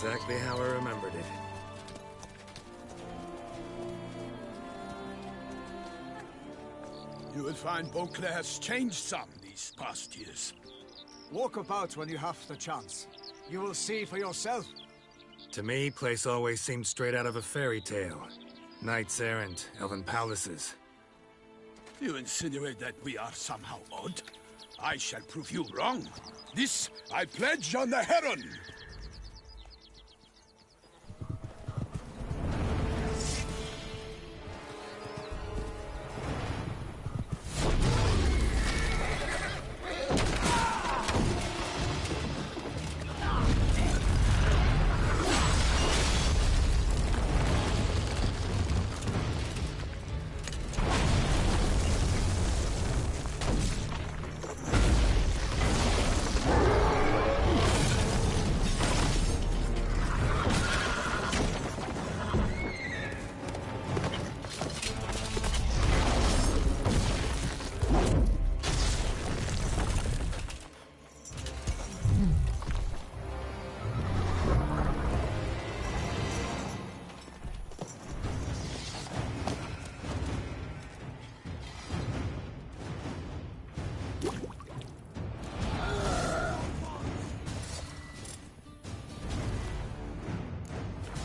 exactly how I remembered it. You will find Beauclair has changed some these past years. Walk about when you have the chance. You will see for yourself. To me, place always seemed straight out of a fairy tale. Knights errant, elven palaces. You insinuate that we are somehow odd? I shall prove you wrong. This I pledge on the Heron.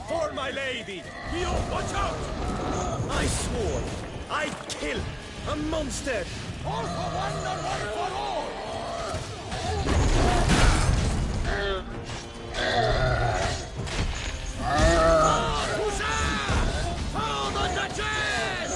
For my lady! You watch out! I swore I'd kill a monster! All for one and one for all! For the Duchess!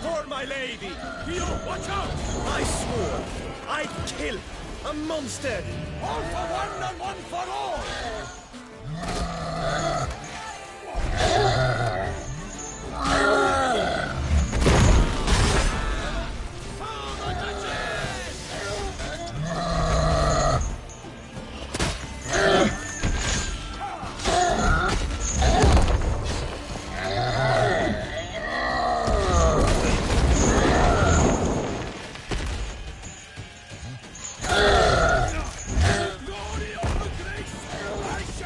For my lady! You watch out! I swore I'd kill a monster! All for one and one for all! Glory of the grace! I shall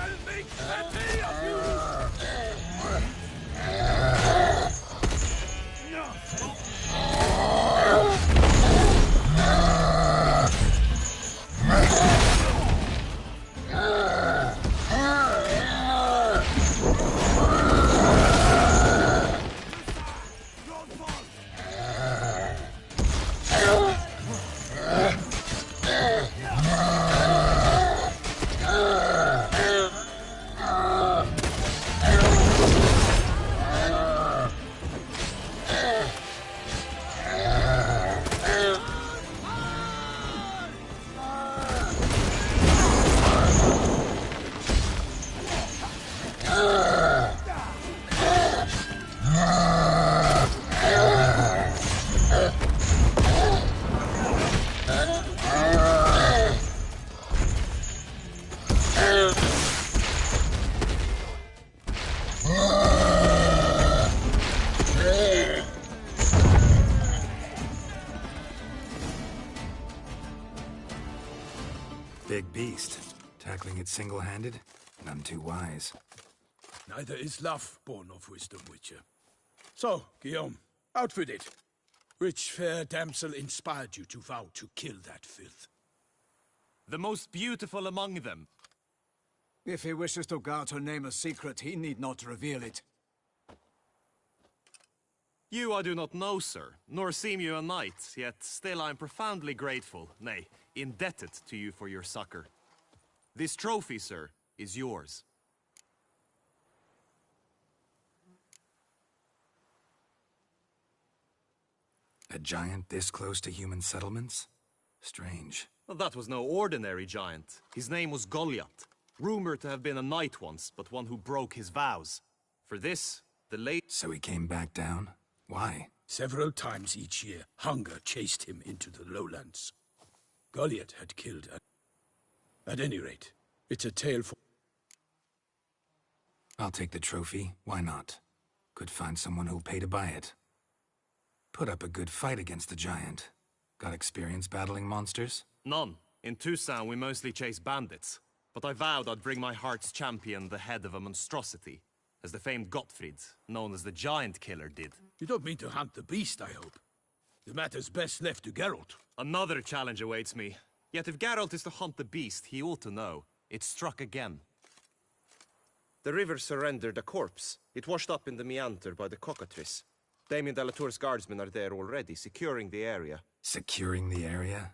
beast. Tackling it single-handed? None too wise. Neither is love born of wisdom, Witcher. So, Guillaume, out with it. Which fair damsel inspired you to vow to kill that filth? The most beautiful among them. If he wishes to guard her name a secret, he need not reveal it. You I do not know, sir, nor seem you a knight, yet still I am profoundly grateful, nay, indebted to you for your succor. This trophy, sir, is yours. A giant this close to human settlements? Strange. Well, that was no ordinary giant. His name was Goliath, rumored to have been a knight once, but one who broke his vows. For this, the late... So he came back down? Why? Several times each year, hunger chased him into the lowlands. Goliath had killed at any rate, it's a tale for... I'll take the trophy. Why not? Could find someone who'll pay to buy it. Put up a good fight against the giant. Got experience battling monsters? None. In Toussaint, we mostly chase bandits. But I vowed I'd bring my heart's champion the head of a monstrosity, as the famed Gottfried, known as the Giant Killer, did. You don't mean to hunt the beast, I hope. The matter's best left to Geralt. Another challenge awaits me. Yet if Geralt is to hunt the beast, he ought to know. It struck again. The river surrendered a corpse. It washed up in the meander by the cockatrice. Damien de la Tour's guardsmen are there already, securing the area. Securing the area?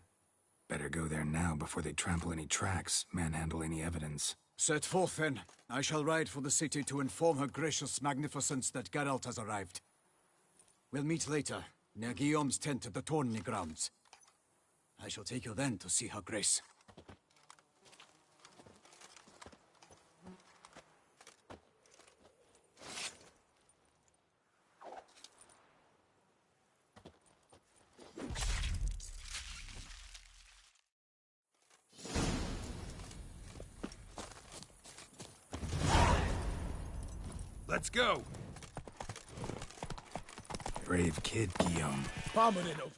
Better go there now before they trample any tracks, manhandle any evidence. Set forth, then. I shall ride for the city to inform her gracious magnificence that Geralt has arrived. We'll meet later, near Guillaume's tent at the Tourney grounds. I shall take you then to see her grace. Let's go! Brave kid, Guillaume. Bombing it over.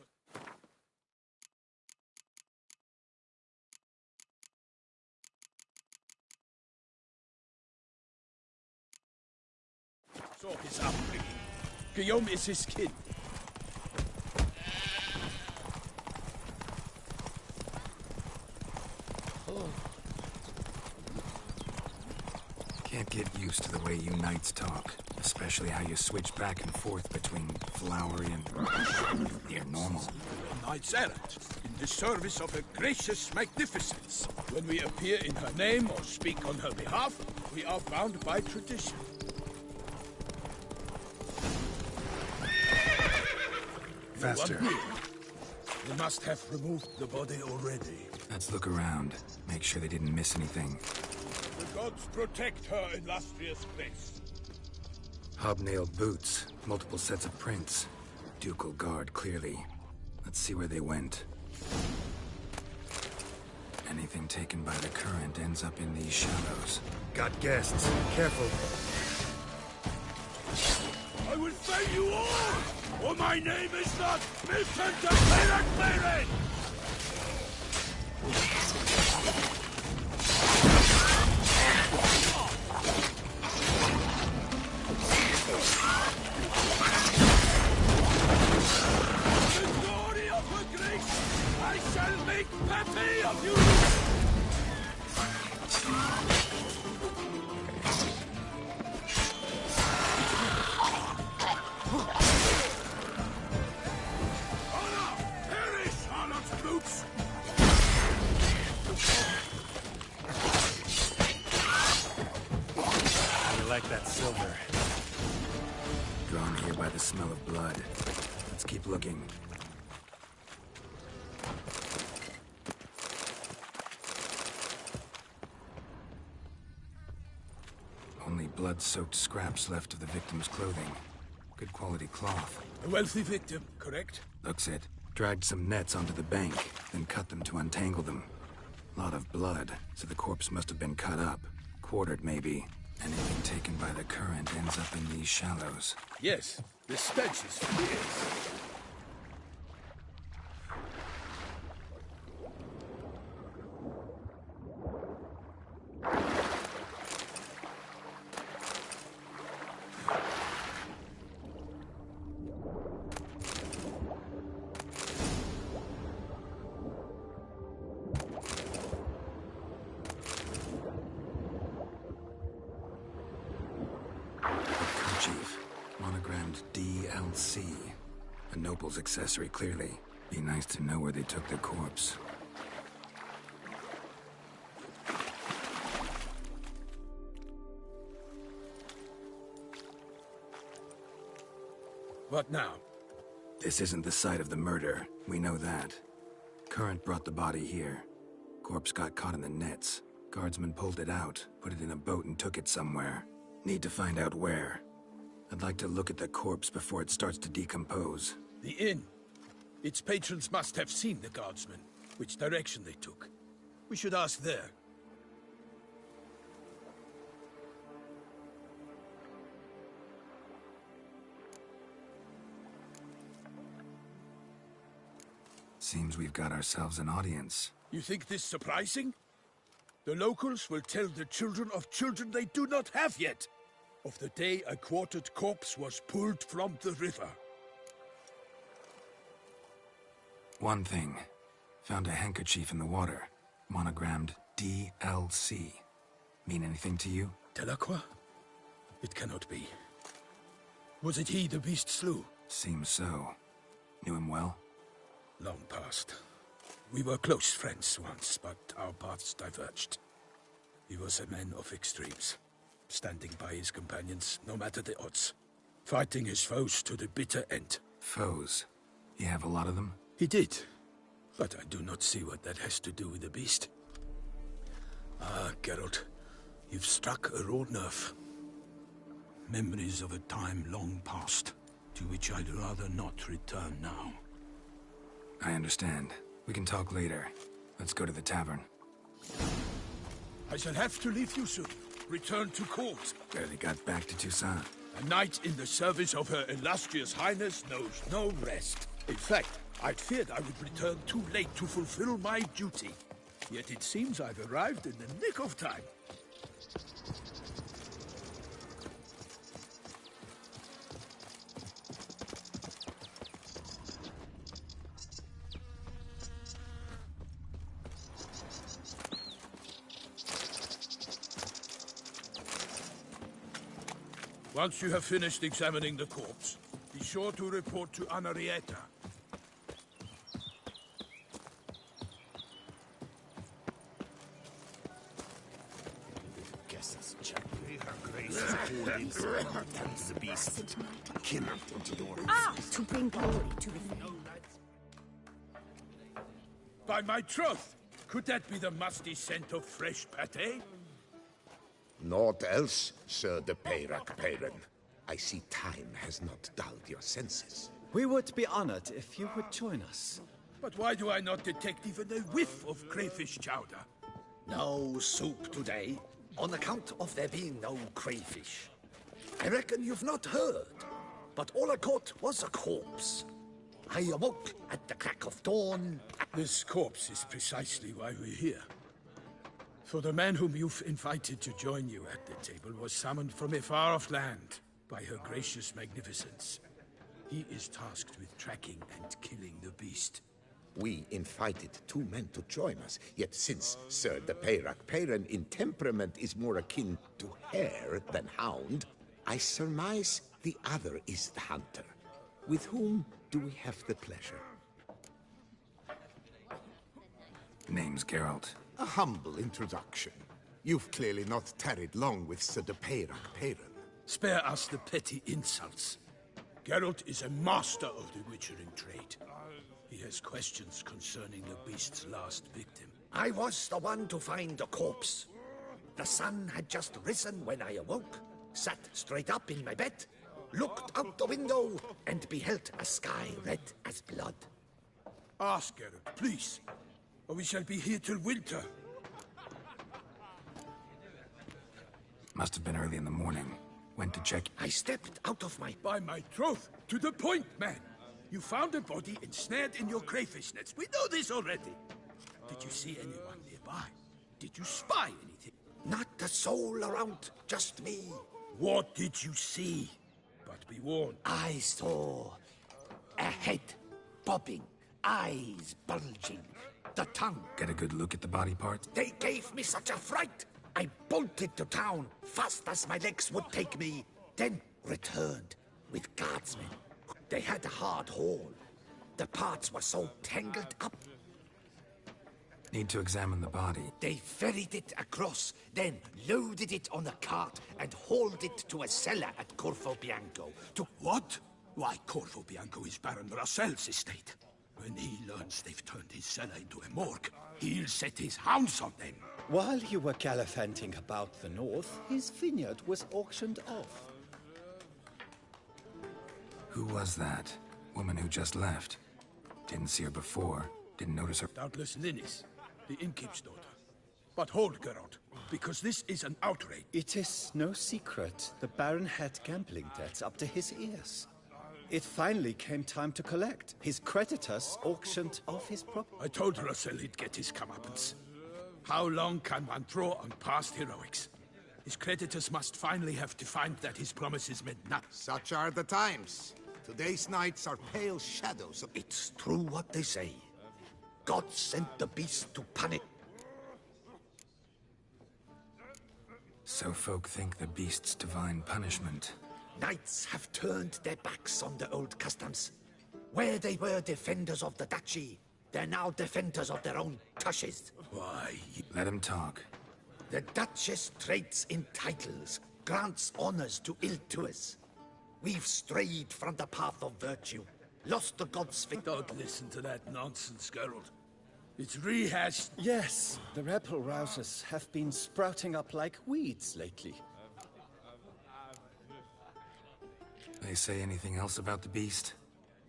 Saw his upbringing. Guillaume is his kid. Can't get used to the way you knights talk. Especially how you switch back and forth between flowery and near normal. Knights errant, in the service of her gracious magnificence. When we appear in her name or speak on her behalf, we are bound by tradition. Faster. They must have removed the body already. Let's look around. Make sure they didn't miss anything. The gods protect her illustrious grace. Hobnailed boots, multiple sets of prints. Ducal guard, clearly. Let's see where they went. Anything taken by the current ends up in these shallows. Got guests. Careful. I will fail you all, or my name is not Milton the Pirate! I shall make Pepe of you! Honor! Perish, Harlot's boots! I like that silver. Drawn here by the smell of blood. Let's keep looking. Only blood-soaked scraps left of the victim's clothing. Good quality cloth. A wealthy victim, correct? Looks it. Dragged some nets onto the bank, then cut them to untangle them. Lot of blood, so the corpse must have been cut up. Quartered, maybe. Anything taken by the current ends up in these shallows. Yes, the stench is fierce. Monogrammed DLC. A noble's accessory, clearly. Be nice to know where they took the corpse. What now? This isn't the site of the murder. We know that. Current brought the body here. Corpse got caught in the nets. Guardsmen pulled it out, put it in a boat and took it somewhere. Need to find out where. I'd like to look at the corpse before it starts to decompose. The inn. Its patrons must have seen the guardsmen, which direction they took. We should ask there. Seems we've got ourselves an audience. You think this surprising? The locals will tell the children of children they do not have yet, of the day a quartered corpse was pulled from the river. One thing. Found a handkerchief in the water. Monogrammed DLC. Mean anything to you? Delacroix? It cannot be. Was it he the beast slew? Seems so. Knew him well? Long past. We were close friends once, but our paths diverged. He was a man of extremes, standing by his companions, no matter the odds. Fighting his foes to the bitter end. Foes? You have a lot of them? He did, but I do not see what that has to do with the beast. Ah, Geralt, you've struck a raw nerve. Memories of a time long past, to which I'd rather not return now. I understand. We can talk later. Let's go to the tavern. I shall have to leave you soon. Return to court. Barely got back to Toussaint. A knight in the service of Her Illustrious Highness knows no rest. In fact, I'd feared I would return too late to fulfill my duty. Yet it seems I've arrived in the nick of time. Once you have finished examining the corpse, be sure to report to Anarietta. Guesses, Jack. Her grace is holding the beast. Kill it into your To bring glory to the faith. By my troth, could that be the musty scent of fresh pâté? Naught else, Sir de Peyrac-Peyran. I see time has not dulled your senses. We would be honored if you would join us. But why do I not detect even a whiff of crayfish chowder? No soup today, on account of there being no crayfish. I reckon you've not heard, but all I caught was a corpse. I awoke at the crack of dawn. This corpse is precisely why we're here. For the man whom you've invited to join you at the table was summoned from a far-off land by her gracious magnificence. He is tasked with tracking and killing the beast. We invited two men to join us, yet since Sir de Peyrac-Peyran in temperament is more akin to hare than hound, I surmise the other is the hunter. With whom do we have the pleasure? Name's Geralt. A humble introduction. You've clearly not tarried long with Sir de Peyrac-Peyran. Spare us the petty insults. Geralt is a master of the witchering trade. He has questions concerning the beast's last victim. I was the one to find the corpse. The sun had just risen when I awoke, sat straight up in my bed, looked out the window, and beheld a sky red as blood. Ask Geralt, please, or we shall be here till winter. Must have been early in the morning. Went to check. I stepped out of my... By my troth, to the point, man. You found a body ensnared in your crayfish nets. We know this already. Did you see anyone nearby? Did you spy anything? Not a soul around, just me. What did you see? But be warned. I saw a head bobbing, eyes bulging, the tongue. Get a good look at the body part? They gave me such a fright. I bolted to town fast as my legs would take me, then returned with guardsmen. They had a hard haul. The parts were so tangled up. Need to examine the body. They ferried it across, then loaded it on a cart and hauled it to a cellar at Corvo Bianco. To What? Why, Corvo Bianco is Baron Russell's estate. When he learns they've turned his cellar into a morgue, he'll set his hounds on them. While you were gallivanting about the north, his vineyard was auctioned off. Who was that? Woman who just left. Didn't see her before. Didn't notice her. Doubtless Linnis, the innkeep's daughter. But hold, Geralt, because this is an outrage. It is no secret the Baron had gambling debts up to his ears. It finally came time to collect. His creditors auctioned off his property. I told Russell he'd get his comeuppance. How long can one draw on past heroics? His creditors must finally have to find that his promises meant nothing. Such are the times. Today's knights are pale shadows of... It's true what they say. God sent the beast to punish. So folk think the beast's divine punishment. Knights have turned their backs on the old customs. Where they were defenders of the duchy, they're now defenders of their own tushes. Why? Let him talk. The Duchess trades in titles, grants honors to ill-doers. We've strayed from the path of virtue, lost the gods' faith. Don't listen to that nonsense, Geralt. It's rehashed. Yes, the rebel rousers have been sprouting up like weeds lately. They say anything else about the beast?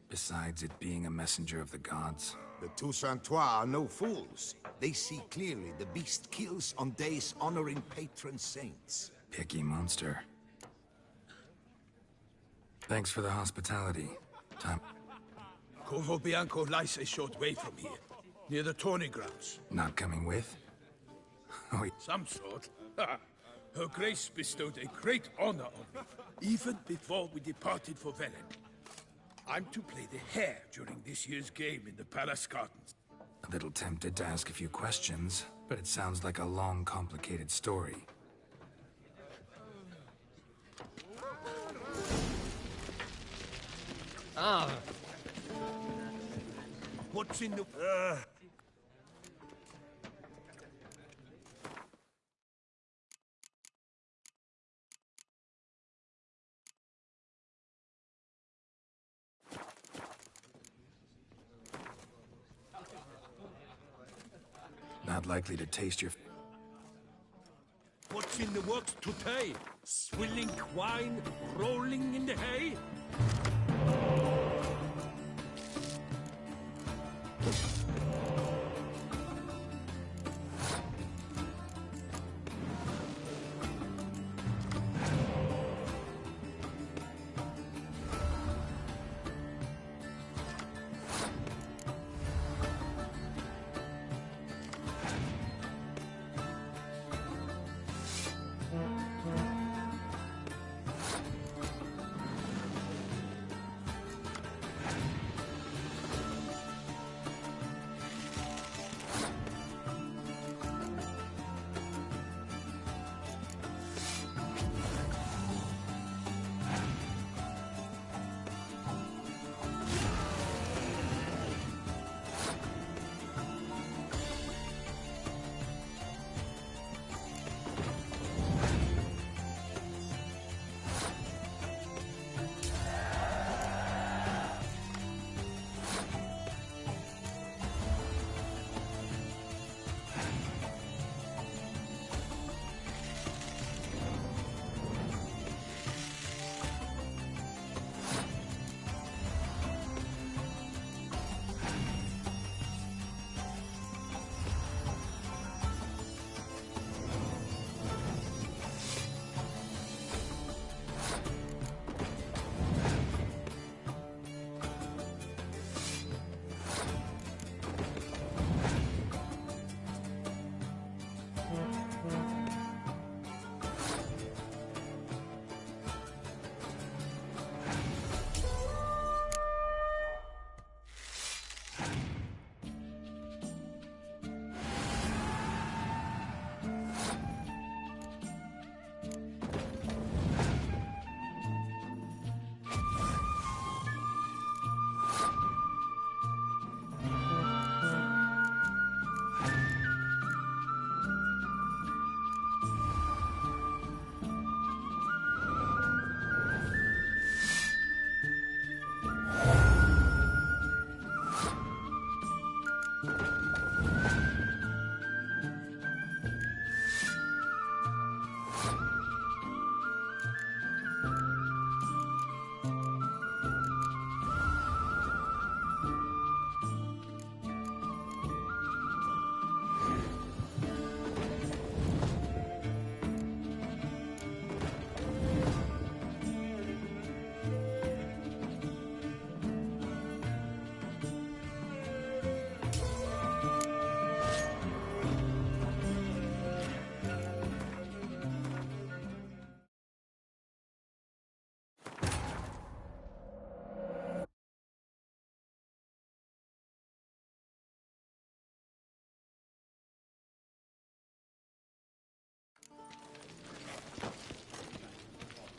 Besides it being a messenger of the gods? The Toussaintois are no fools. They see clearly the beast kills on days honoring patron saints. Picky monster. Thanks for the hospitality. Time. Corvo Bianco lies a short way from here, near the tourney grounds. Not coming with? Oh, Some sort. Her Grace bestowed a great honor on me, even before we departed for Velen. I'm to play the hare during this year's game in the palace gardens. a little tempted to ask a few questions, but it sounds like a long, complicated story. What's in the... Not likely to taste your... What's in the works today? Swilling wine, rolling in the hay?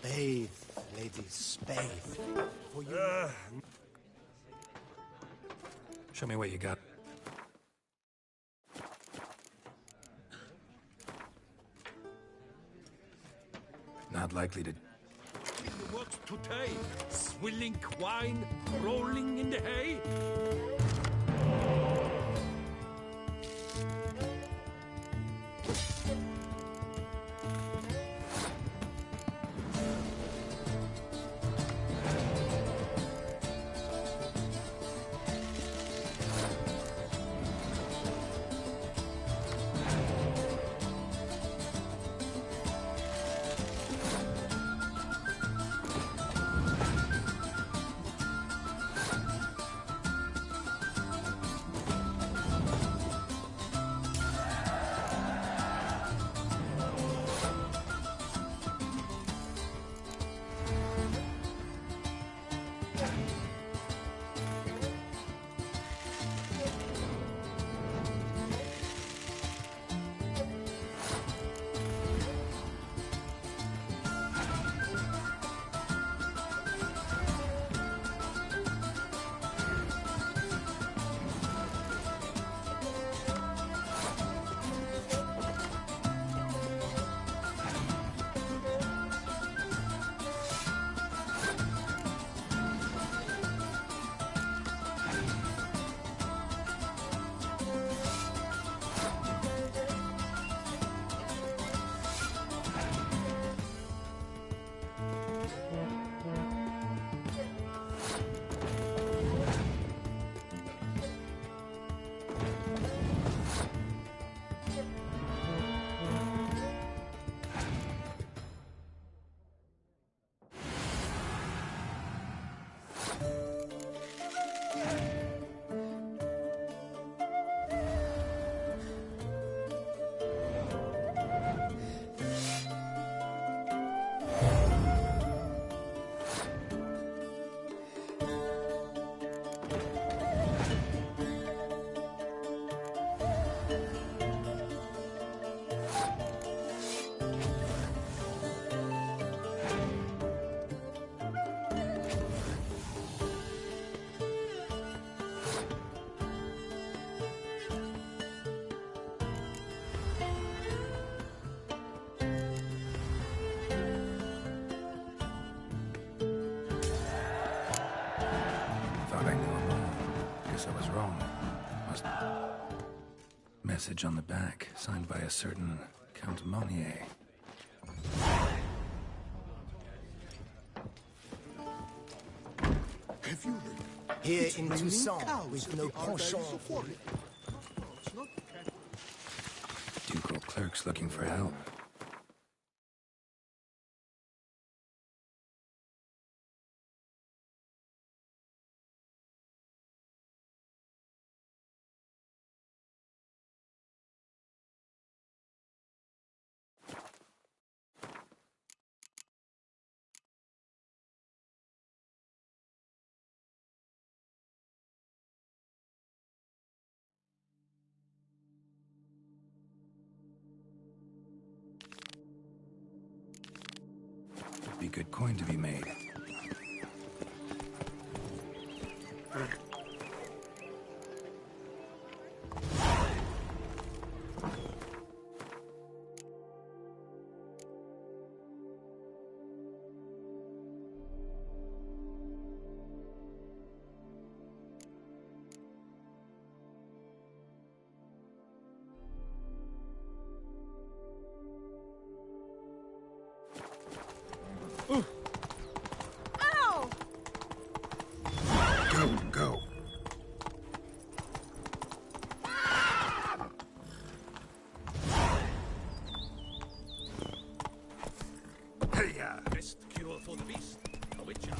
Bathe, ladies, bathe. For you. Show me what you got. Not likely to... What today? Swilling wine, rolling in the hay? Message on the back, signed by a certain Count Monnier. Have you Here in Toussaint, with no penchant for... Ducal clerks looking for help. Be good coin to be made. Go. Hey-ya! Best cure for the beast, a witcher.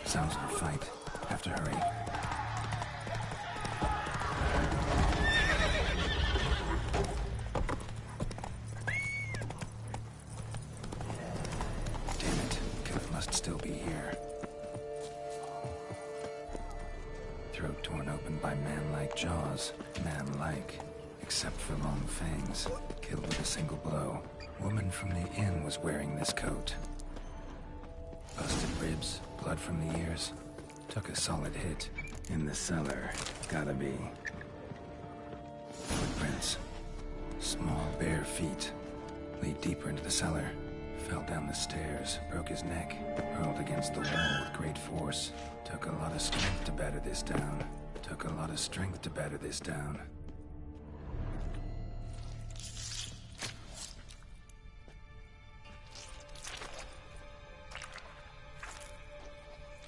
Sounds like a fight. Have to hurry. Damn it. Kenneth must still be here. Throat torn open by man-like jaws. Man-like. long fangs, killed with a single blow. Woman from the inn was wearing this coat. Busted ribs, blood from the ears. Took a solid hit. In the cellar, gotta be. Footprints. Small, bare feet. Lead deeper into the cellar. Fell down the stairs, broke his neck. Hurled against the wall with great force. Took a lot of strength to batter this down. Took a lot of strength to batter this down.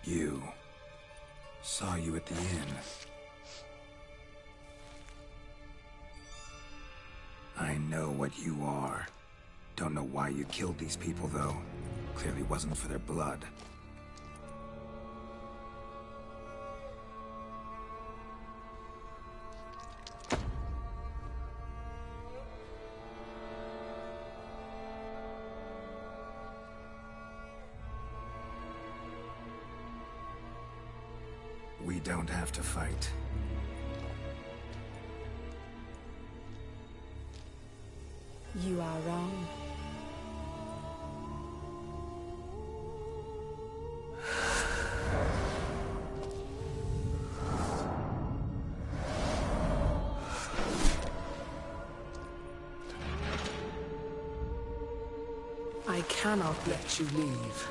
You. Saw you at the inn. I know what you are. Don't know why you killed these people, though. Clearly wasn't for their blood. We don't have to fight. You are wrong. I cannot let you leave.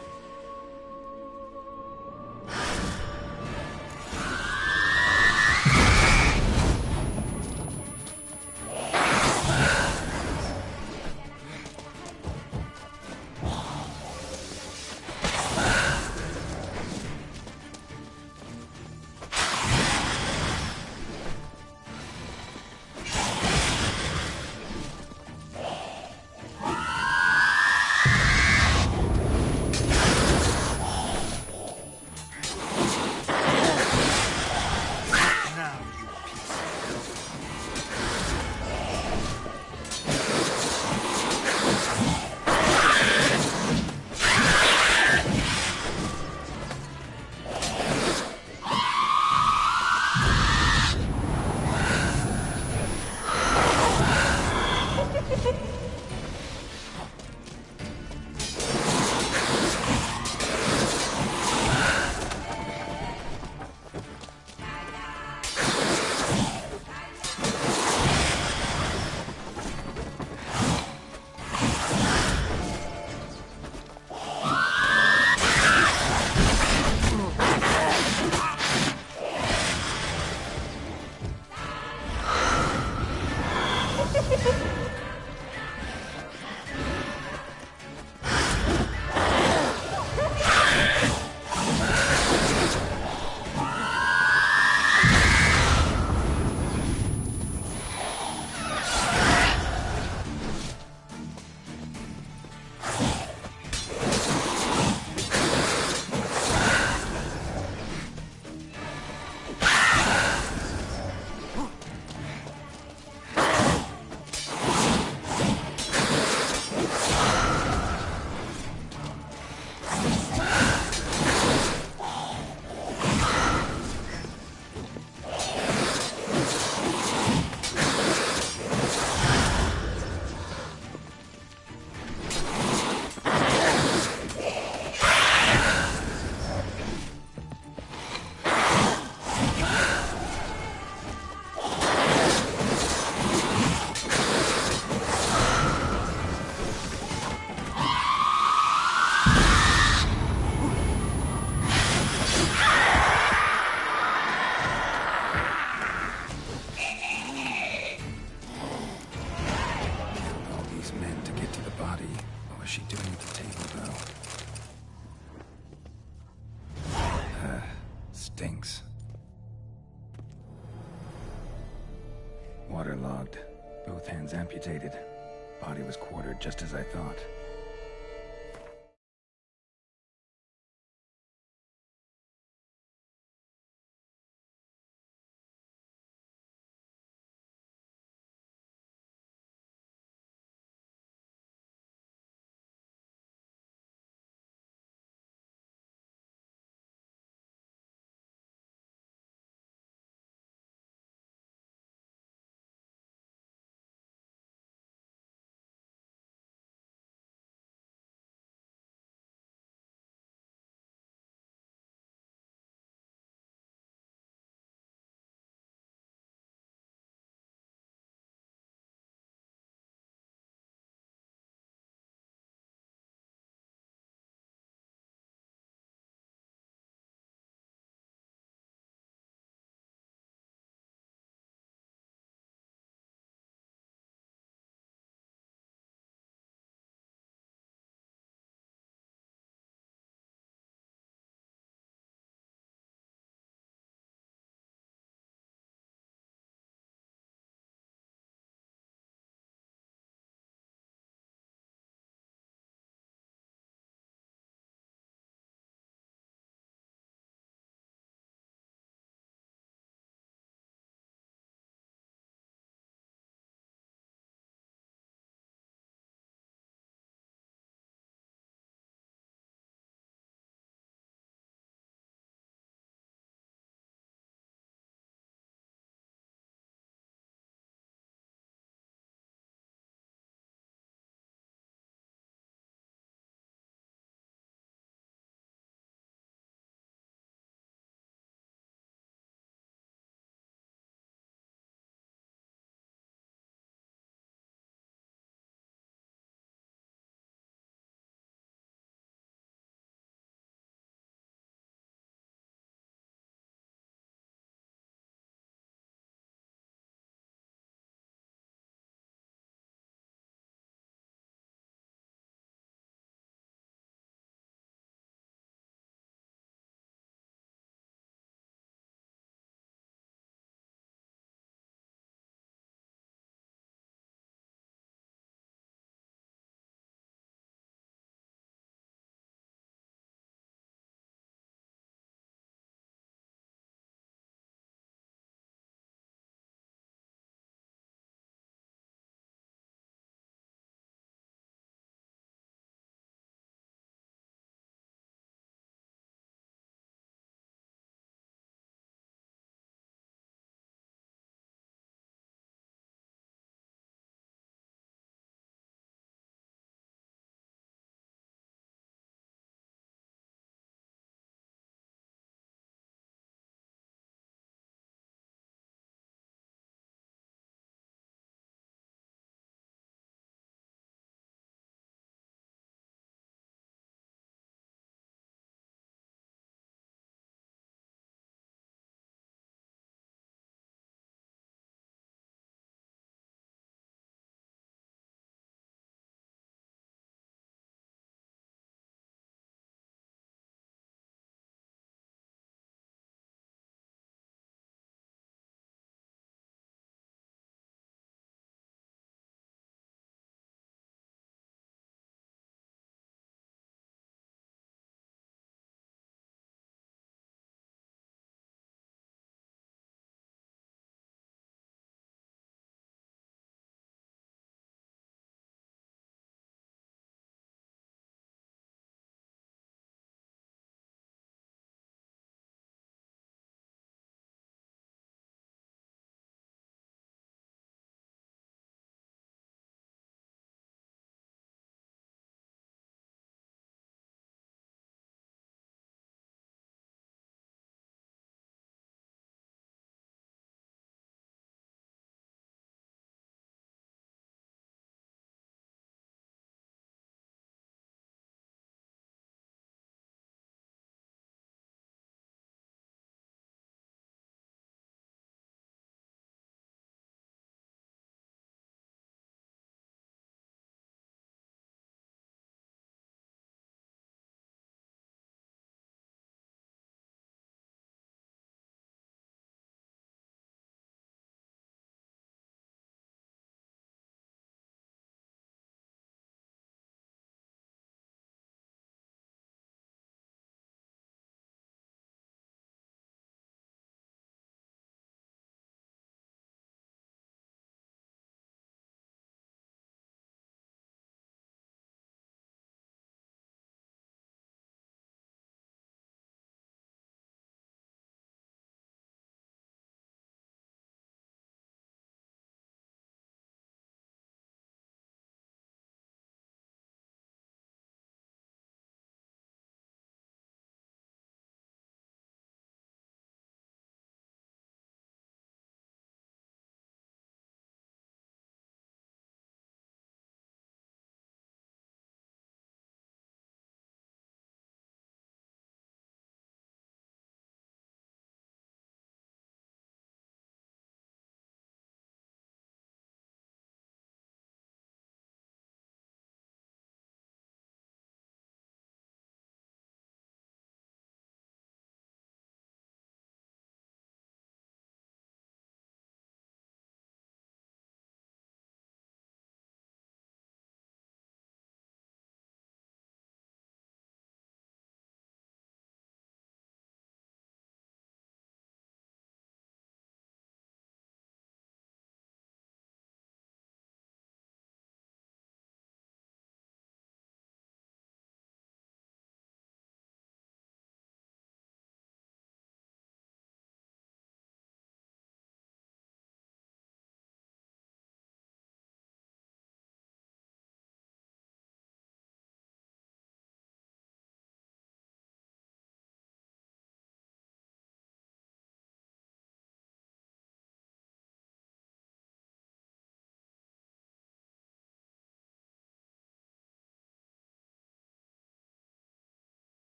Stinks. Waterlogged. Both hands amputated. Body was quartered just as I thought.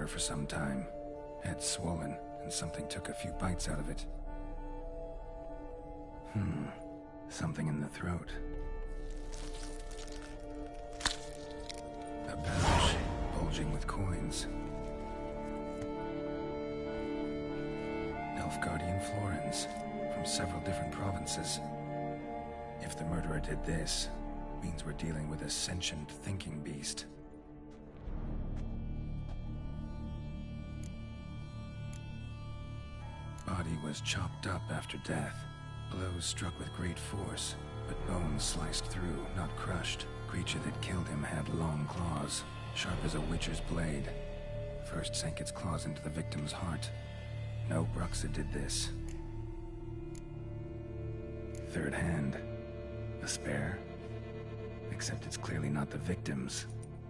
water for some time. Head swollen, and something took a few bites out of it. Something in the throat. A pouch, bulging with coins. Nilfgaardian florins, from several different provinces. If the murderer did this, means we're dealing with a sentient thinking beast. Body was chopped up after death. Blows struck with great force, but bones sliced through, not crushed. Creature that killed him had long claws, sharp as a witcher's blade. First sank its claws into the victim's heart. No Bruxa did this. Third hand. A spare? Except it's clearly not the victim's.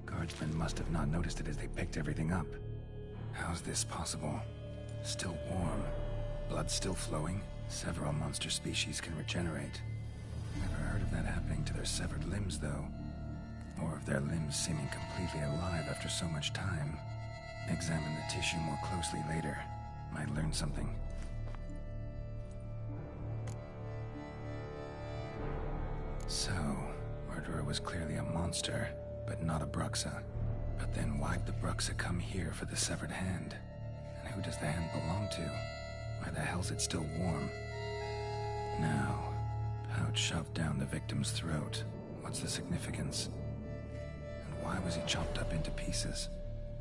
Guardsmen must have not noticed it as they picked everything up. How's this possible? Still warm. Blood still flowing? Several monster species can regenerate. Never heard of that happening to their severed limbs, though. Or of their limbs seeming completely alive after so much time. Examine the tissue more closely later. Might learn something. So, murderer was clearly a monster, but not a Bruxa. But then why'd the Bruxa come here for the severed hand? And who does the hand belong to? Why the hell's it still warm? Now, pouch shoved down the victim's throat. What's the significance? And why was he chopped up into pieces?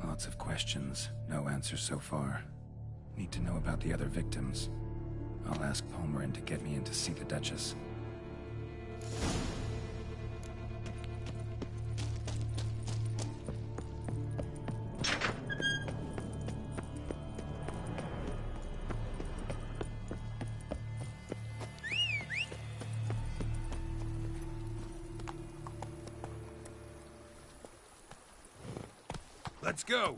Lots of questions, no answers so far. Need to know about the other victims. I'll ask Palmerin to get me in to see the Duchess. Let's go!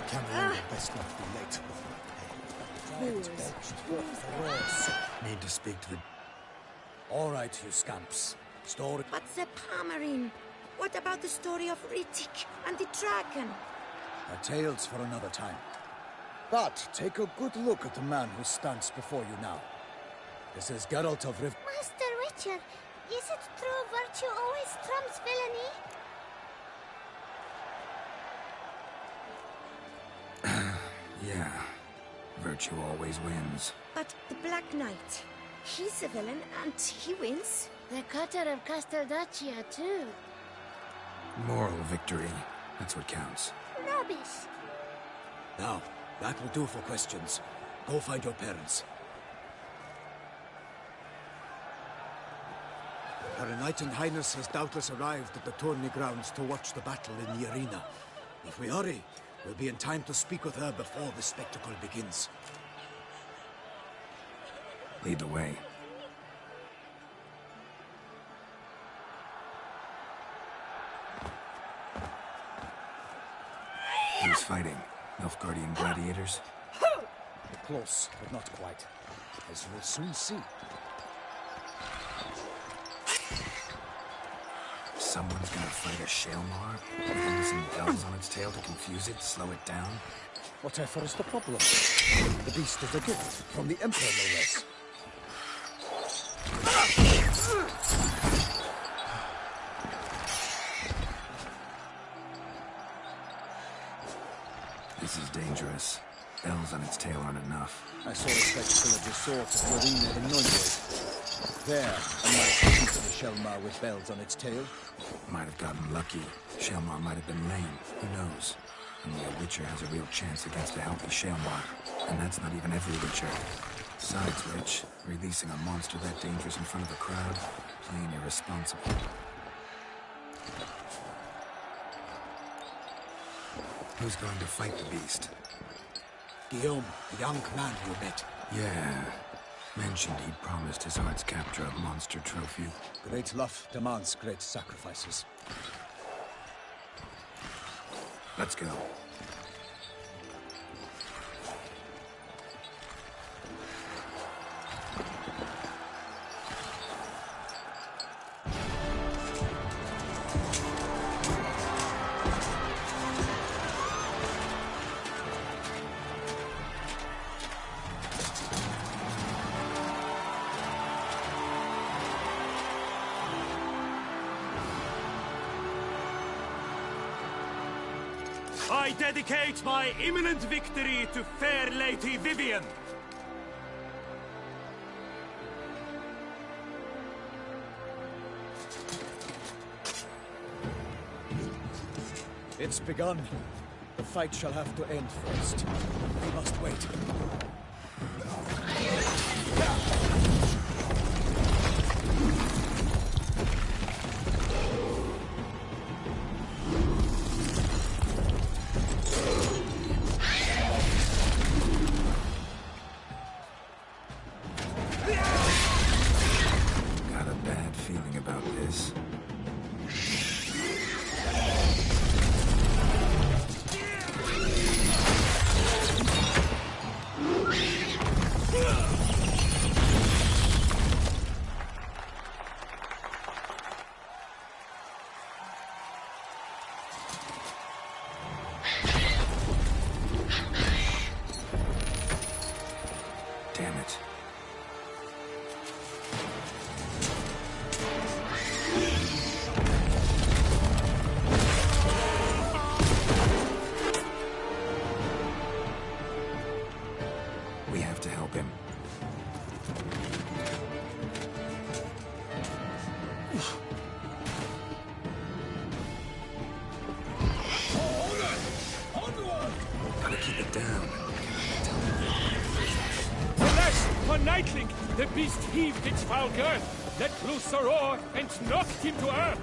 Cameron, best not be late with my pay. Need to speak to the... All right, you scamps. Story... But the Palmerin, what about the story of Rittik and the dragon? Our tales for another time. But take a good look at the man who stands before you now. This is Geralt of Riv... Master Richard, is it true virtue always trumps villainy? Yeah. Virtue always wins. But the Black Knight, he's a villain and he wins. The cutter of Casteldaccia, too. Moral victory. That's what counts. Rubbish. Now, that will do for questions. Go find your parents. Her Enlightened Highness has doubtless arrived at the tourney grounds to watch the battle in the arena. If we hurry, we'll be in time to speak with her before the spectacle begins. Lead the way. Who's fighting? Nilfgaardian gladiators? Close, but not quite. As we'll soon see. Someone's gonna fight a Shaelmar? With some bells on its tail to confuse it, slow it down? Whatever is the problem? The beast is a gift from the Emperor, no less. This is dangerous. Bells on its tail aren't enough. I saw a spectacle of the sort at the arena in Neuburg. There, a nice piece of a Shaelmar with bells on its tail. Might have gotten lucky. Shaelmar might have been lame. Who knows? Only a Witcher has a real chance against a healthy Shaelmar. And that's not even every Witcher. Besides which, releasing a monster that dangerous in front of a crowd, plain irresponsible. Who's going to fight the beast? Guillaume, the young man you met. Yeah. Mentioned he'd promised his heart's capture a monster trophy. Great love demands great sacrifices. Let's go. I dedicate my imminent victory to fair Lady Vivian. It's begun. The fight shall have to end first. We must wait. Got a bad feeling about this. Damn it. We have to help him. Gotta keep it down. Alas, for Nightling, the beast heaved its foul girth, let loose a roar, and knocked him to earth.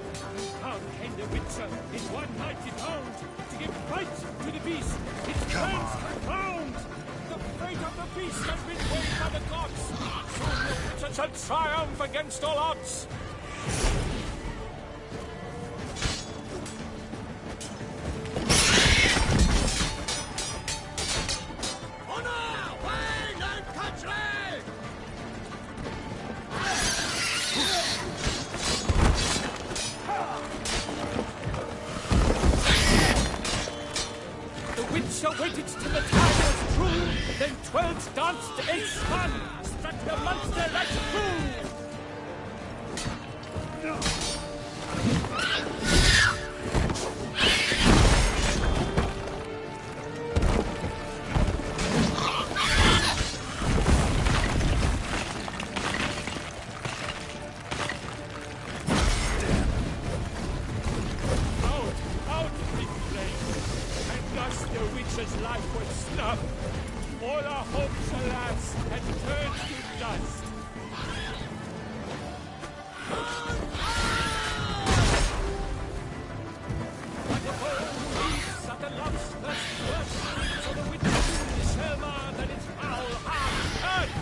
Down came the Witcher in one mighty bound, to give fight to the beast. Its plans confound. The fate of the beast has been weighed by the gods. Soon the Witcher shall triumph against all odds. Waited till the time was through, then 12 danced, 8 spun, struck the monster like a fool. Out big flame, and thus the witch's life was snuffed. All our hopes, alas, had turned to dust. But the bold leaves at the love's first burst, so the witch is Selma than its foul heart earth.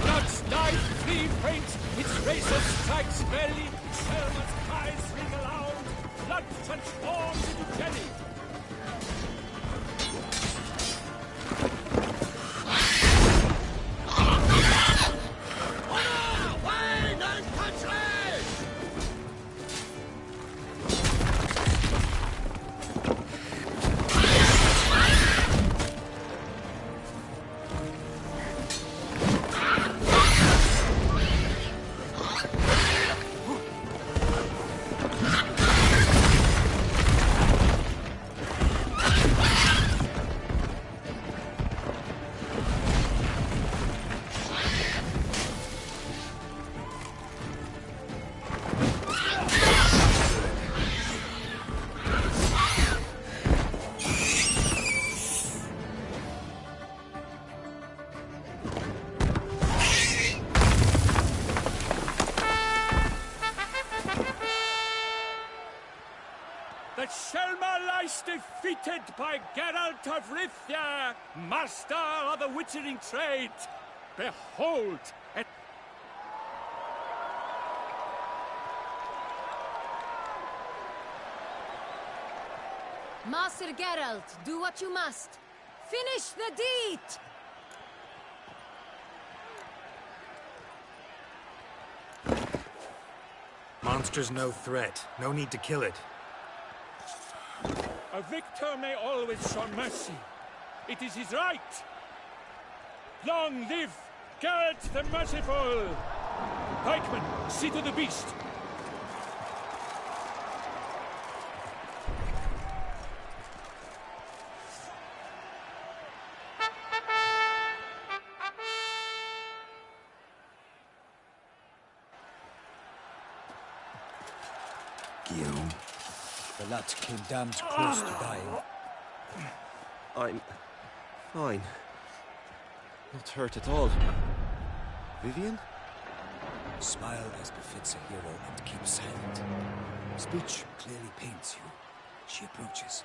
Blood's knife, free faint, its razor strikes belly, Selma's cries ring aloud, blood transforms into jelly. Honor, wine, and country! Selma lies defeated by Geralt of Rivia, master of the witchering trade. Behold, and Master Geralt, do what you must. Finish the deed! Monster's no threat. No need to kill it. a victor may always show mercy. It is his right. Long live Geralt the Merciful! Pikeman, see to the beast. Guillaume. The lad came damned close to dying. I'm fine. Not hurt at all. Vivian? Smile as befits a hero and keep silent. Speech clearly paints you. She approaches.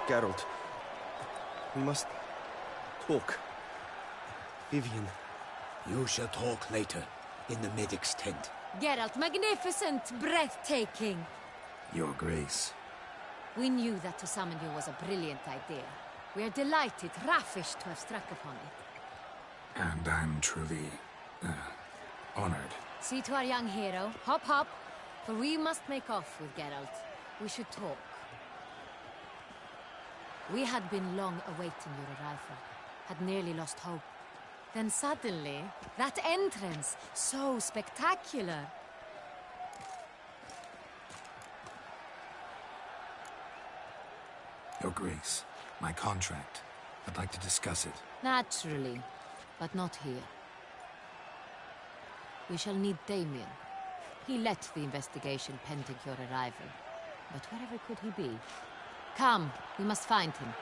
Geralt. We must talk. Vivian. You shall talk later, in the medic's tent. Geralt, magnificent, breathtaking. Your Grace. We knew that to summon you was a brilliant idea. We are delighted, ravished to have struck upon it. And I'm truly, honored. See to our young hero. Hop, hop. For we must make off with Geralt. We should talk. We had been long awaiting your arrival. Had nearly lost hope. Then suddenly, that entrance, so spectacular. Your Grace, my contract. I'd like to discuss it. Naturally, but not here. We shall need Damien. He led the investigation pending your arrival. But wherever could he be? Come, we must find him.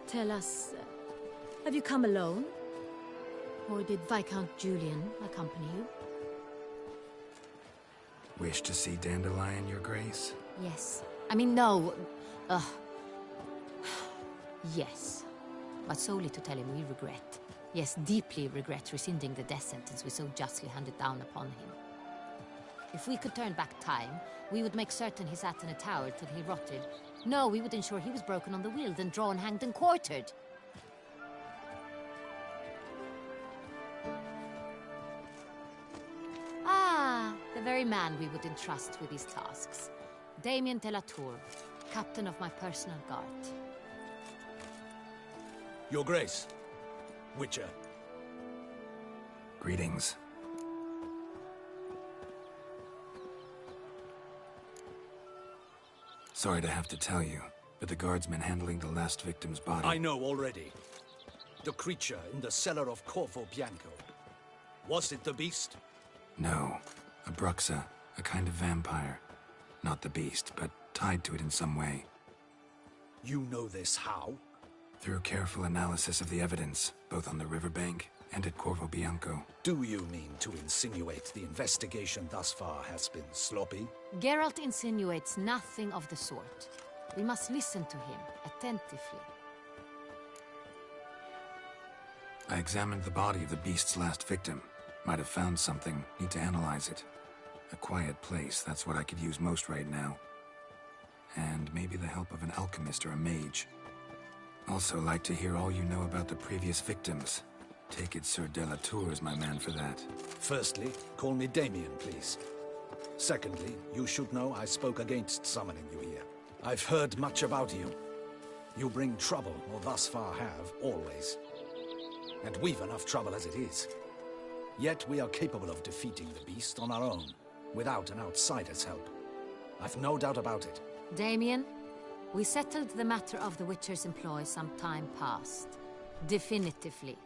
Tell us, have you come alone? Or did Viscount Julian accompany you? Wish to see Dandelion, Your Grace? Yes. I mean, no. Yes. But solely to tell him we regret. Yes, deeply regret rescinding the death sentence we so justly handed down upon him. If we could turn back time, we would make certain he sat in a tower till he rotted. No, we would ensure he was broken on the wheel, then drawn, hanged, and quartered. Ah, the very man we would entrust with these tasks. Damien de la Tour, captain of my personal guard. Your Grace, Witcher. Greetings. Sorry to have to tell you, but the guardsman handling the last victim's body... I know already. The creature in the cellar of Corvo Bianco. Was it the beast? No. A Bruxa, a kind of vampire. Not the beast, but tied to it in some way. You know this how? Through careful analysis of the evidence, both on the riverbank and at Corvo Bianco. Do you mean to insinuate the investigation thus far has been sloppy? Geralt insinuates nothing of the sort. We must listen to him attentively. I examined the body of the beast's last victim. Might have found something. Need to analyze it. A quiet place, that's what I could use most right now. And maybe the help of an alchemist or a mage. Also like to hear all you know about the previous victims. Take it Sir de la Tour is my man for that. Firstly, call me Damien, please. Secondly, you should know I spoke against summoning you here. I've heard much about you. You bring trouble, or thus far have, always. And we've enough trouble as it is. Yet we are capable of defeating the beast on our own, without an outsider's help. I've no doubt about it. Damien, we settled the matter of the Witcher's employ some time past. Definitively.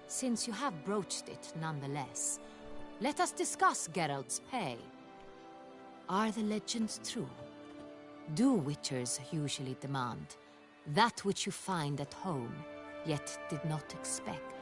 Since you have broached it nonetheless, Let us discuss Geralt's pay. Are the legends true? Do witchers usually demand that which you find at home, yet did not expect?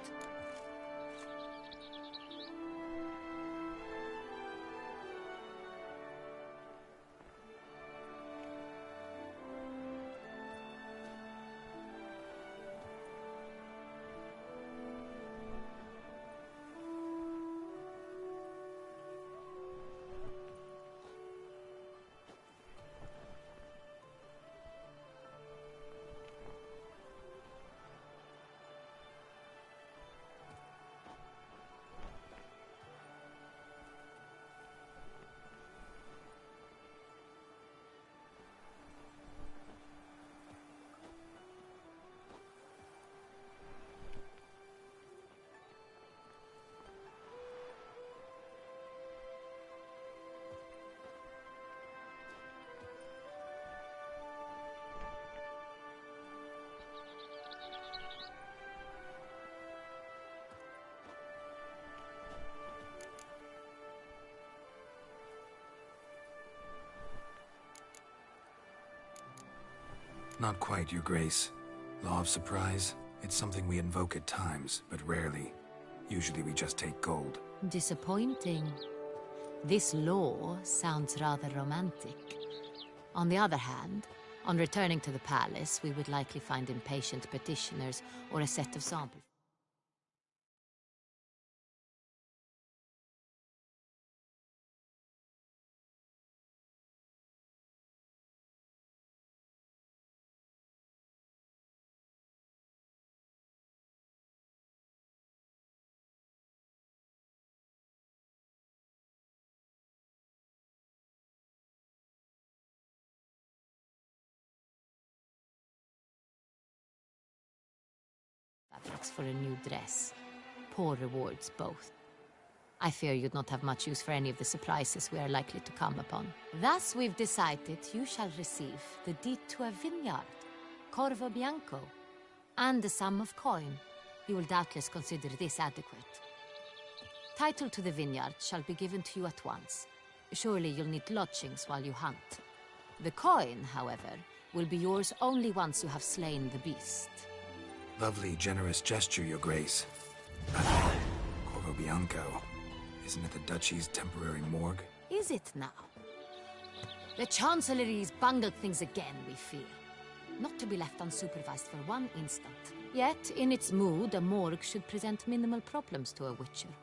Not quite, Your Grace. Law of surprise? It's something we invoke at times, but rarely. Usually we just take gold. Disappointing. This law sounds rather romantic. On the other hand, on returning to the palace, we would likely find impatient petitioners or a set of samples. Fabrics for a new dress. Poor rewards, both. I fear you'd not have much use for any of the surprises we are likely to come upon. Thus, we've decided you shall receive the deed to a vineyard, Corvo Bianco, and a sum of coin. You will doubtless consider this adequate. Title to the vineyard shall be given to you at once. Surely you'll need lodgings while you hunt. The coin, however, will be yours only once you have slain the beast. Lovely, generous gesture, Your Grace. Corvo Bianco. Isn't it the Duchy's temporary morgue? Is it now? The Chancellery's bungled things again, we fear. Not to be left unsupervised for one instant. Yet, in its mood, a morgue should present minimal problems to a witcher.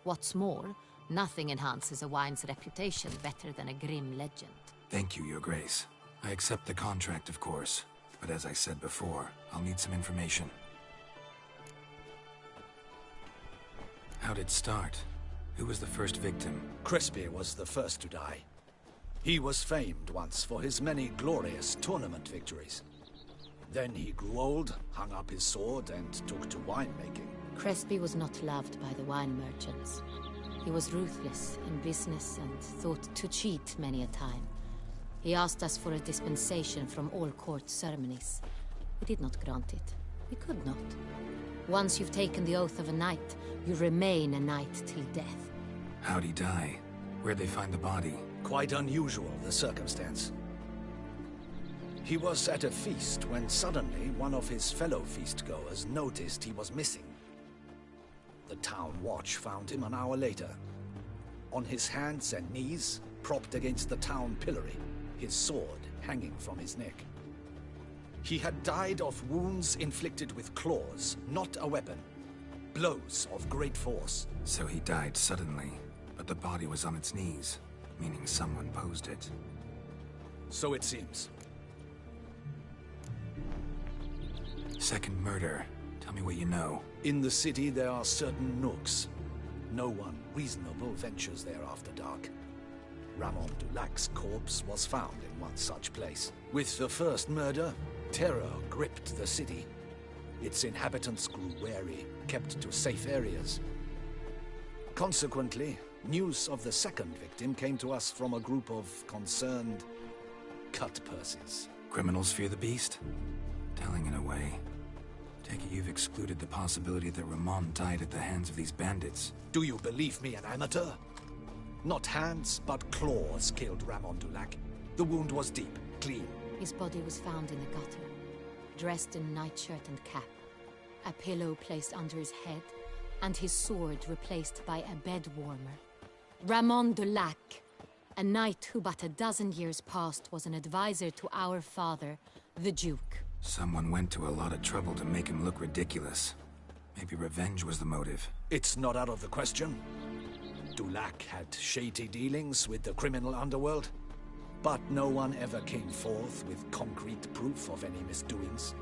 What's more, nothing enhances a wine's reputation better than a grim legend. Thank you, Your Grace. I accept the contract, of course. But as I said before, I'll need some information. How'd it start? Who was the first victim? Crespi was the first to die. He was famed once for his many glorious tournament victories. Then he grew old, hung up his sword, and took to winemaking. Crespi was not loved by the wine merchants. He was ruthless in business and thought to cheat many a time. He asked us for a dispensation from all court ceremonies. We did not grant it. We could not. Once you've taken the oath of a knight, you remain a knight till death. How'd he die? Where'd they find the body? Quite unusual, the circumstance. He was at a feast when suddenly one of his fellow feastgoers noticed he was missing. The town watch found him an hour later. On his hands and knees, propped against the town pillory, his sword hanging from his neck. He had died of wounds inflicted with claws, not a weapon. Blows of great force. So he died suddenly, but the body was on its knees, meaning someone posed it. So it seems. Second murder. Tell me what you know. In the city there are certain nooks. No one reasonable ventures there after dark. Ramon Dulac's corpse was found in one such place. With the first murder, terror gripped the city. Its inhabitants grew wary, kept to safe areas. Consequently, news of the second victim came to us from a group of concerned cut-purses. Criminals fear the beast? Telling in a way. Take it you've excluded the possibility that Ramon died at the hands of these bandits. Do you believe me, an amateur? Not hands, but claws killed Ramon Dulac. The wound was deep, clean. His body was found in the gutter, dressed in nightshirt and cap, a pillow placed under his head, and his sword replaced by a bed warmer. Ramon Dulac, a knight who but a dozen years past was an advisor to our father, the Duke. Someone went to a lot of trouble to make him look ridiculous. Maybe revenge was the motive. It's not out of the question. Dulac had shady dealings with the criminal underworld, but no one ever came forth with concrete proof of any misdoings.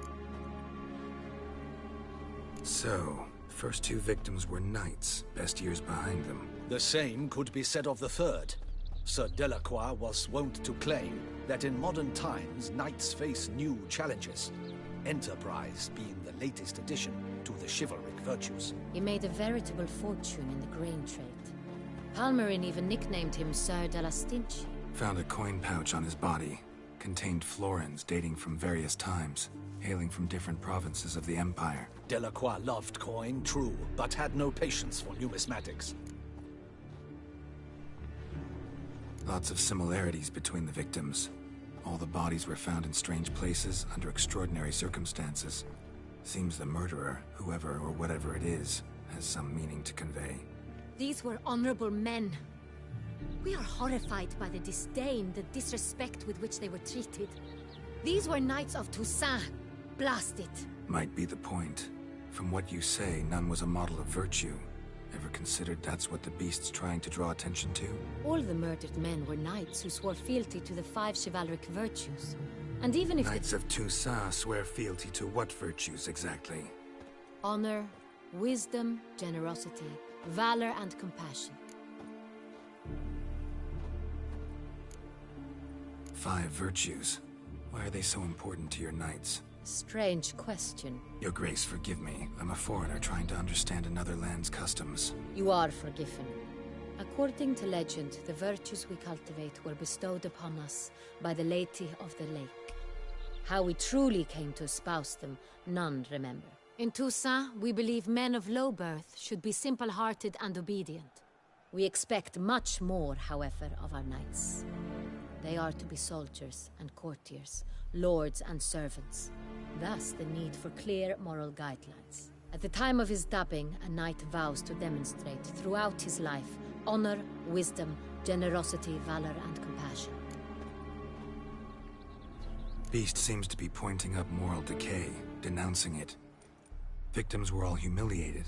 So, first two victims were knights, best years behind them. The same could be said of the third. Sir Delacroix was wont to claim that in modern times, knights face new challenges, enterprise being the latest addition to the chivalric virtues. He made a veritable fortune in the grain trade. Palmerin even nicknamed him Sir de la Stinchi. Found a coin pouch on his body. Contained florins dating from various times, hailing from different provinces of the Empire. Delacroix loved coin, true, but had no patience for numismatics. Lots of similarities between the victims. All the bodies were found in strange places under extraordinary circumstances. Seems the murderer, whoever or whatever it is, has some meaning to convey. These were honorable men. We are horrified by the disdain, the disrespect with which they were treated. These were knights of Toussaint. Blast it. Might be the point. From what you say, none was a model of virtue. Ever considered that's what the beast's trying to draw attention to? All the murdered men were knights who swore fealty to the 5 chivalric virtues. And even if Knights of Toussaint swear fealty to what virtues exactly? honor, wisdom, generosity, valor, and compassion. 5 virtues. Why are they so important to your knights? Strange question. Your Grace, forgive me. I'm a foreigner trying to understand another land's customs. You are forgiven. According to legend, the virtues we cultivate were bestowed upon us by the Lady of the Lake. How we truly came to espouse them, none remember. In Toussaint, we believe men of low birth should be simple-hearted and obedient. We expect much more, however, of our knights. They are to be soldiers and courtiers, lords and servants. Thus, the need for clear moral guidelines. At the time of his dubbing, a knight vows to demonstrate throughout his life honor, wisdom, generosity, valor, and compassion. Beast seems to be pointing up moral decay, denouncing it. Victims were all humiliated.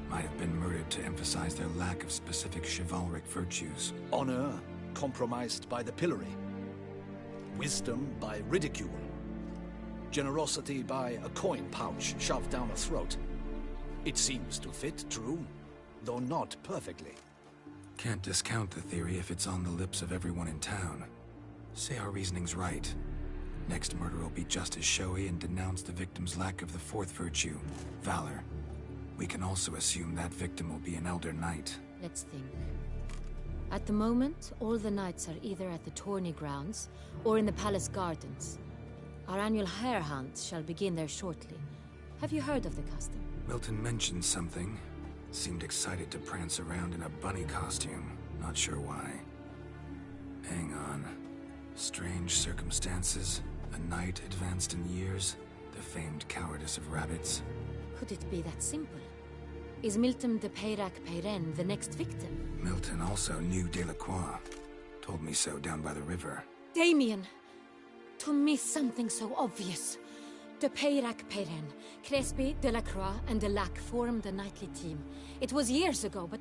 Might have been murdered to emphasize their lack of specific chivalric virtues. Honor compromised by the pillory. Wisdom by ridicule. Generosity by a coin pouch shoved down a throat. It seems to fit, true, though not perfectly. Can't discount the theory if it's on the lips of everyone in town. Say our reasoning's right. Next murder will be just as showy and denounce the victim's lack of the 4th virtue, valor. We can also assume that victim will be an elder knight. Let's think. At the moment, all the knights are either at the tourney grounds or in the palace gardens. Our annual hare hunt shall begin there shortly. Have you heard of the custom? Milton mentioned something. Seemed excited to prance around in a bunny costume. Not sure why. Hang on. Strange circumstances. A knight advanced in years. The famed cowardice of rabbits. Could it be that simple? Is Milton de Peyrac-Peyren the next victim? Milton also knew Delacroix. Told me so down by the river. Damien! To miss something so obvious. De Peyrac-Peyren, Crespi, Delacroix, and Delac formed a knightly team. It was years ago, but...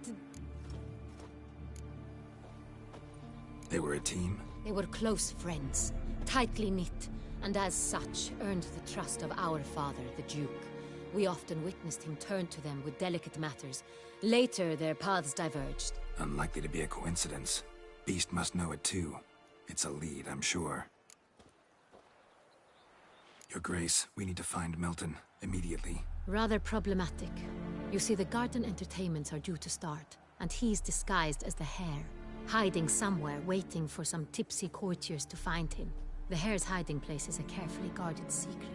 They were a team? They were close friends, tightly knit, and as such earned the trust of our father, the Duke. We often witnessed him turn to them with delicate matters. Later, their paths diverged. Unlikely to be a coincidence. Beast must know it too. It's a lead, I'm sure. Your Grace, we need to find Milton, immediately. Rather problematic. You see, the garden entertainments are due to start, and he's disguised as the hare, hiding somewhere, waiting for some tipsy courtiers to find him. The hare's hiding place is a carefully guarded secret.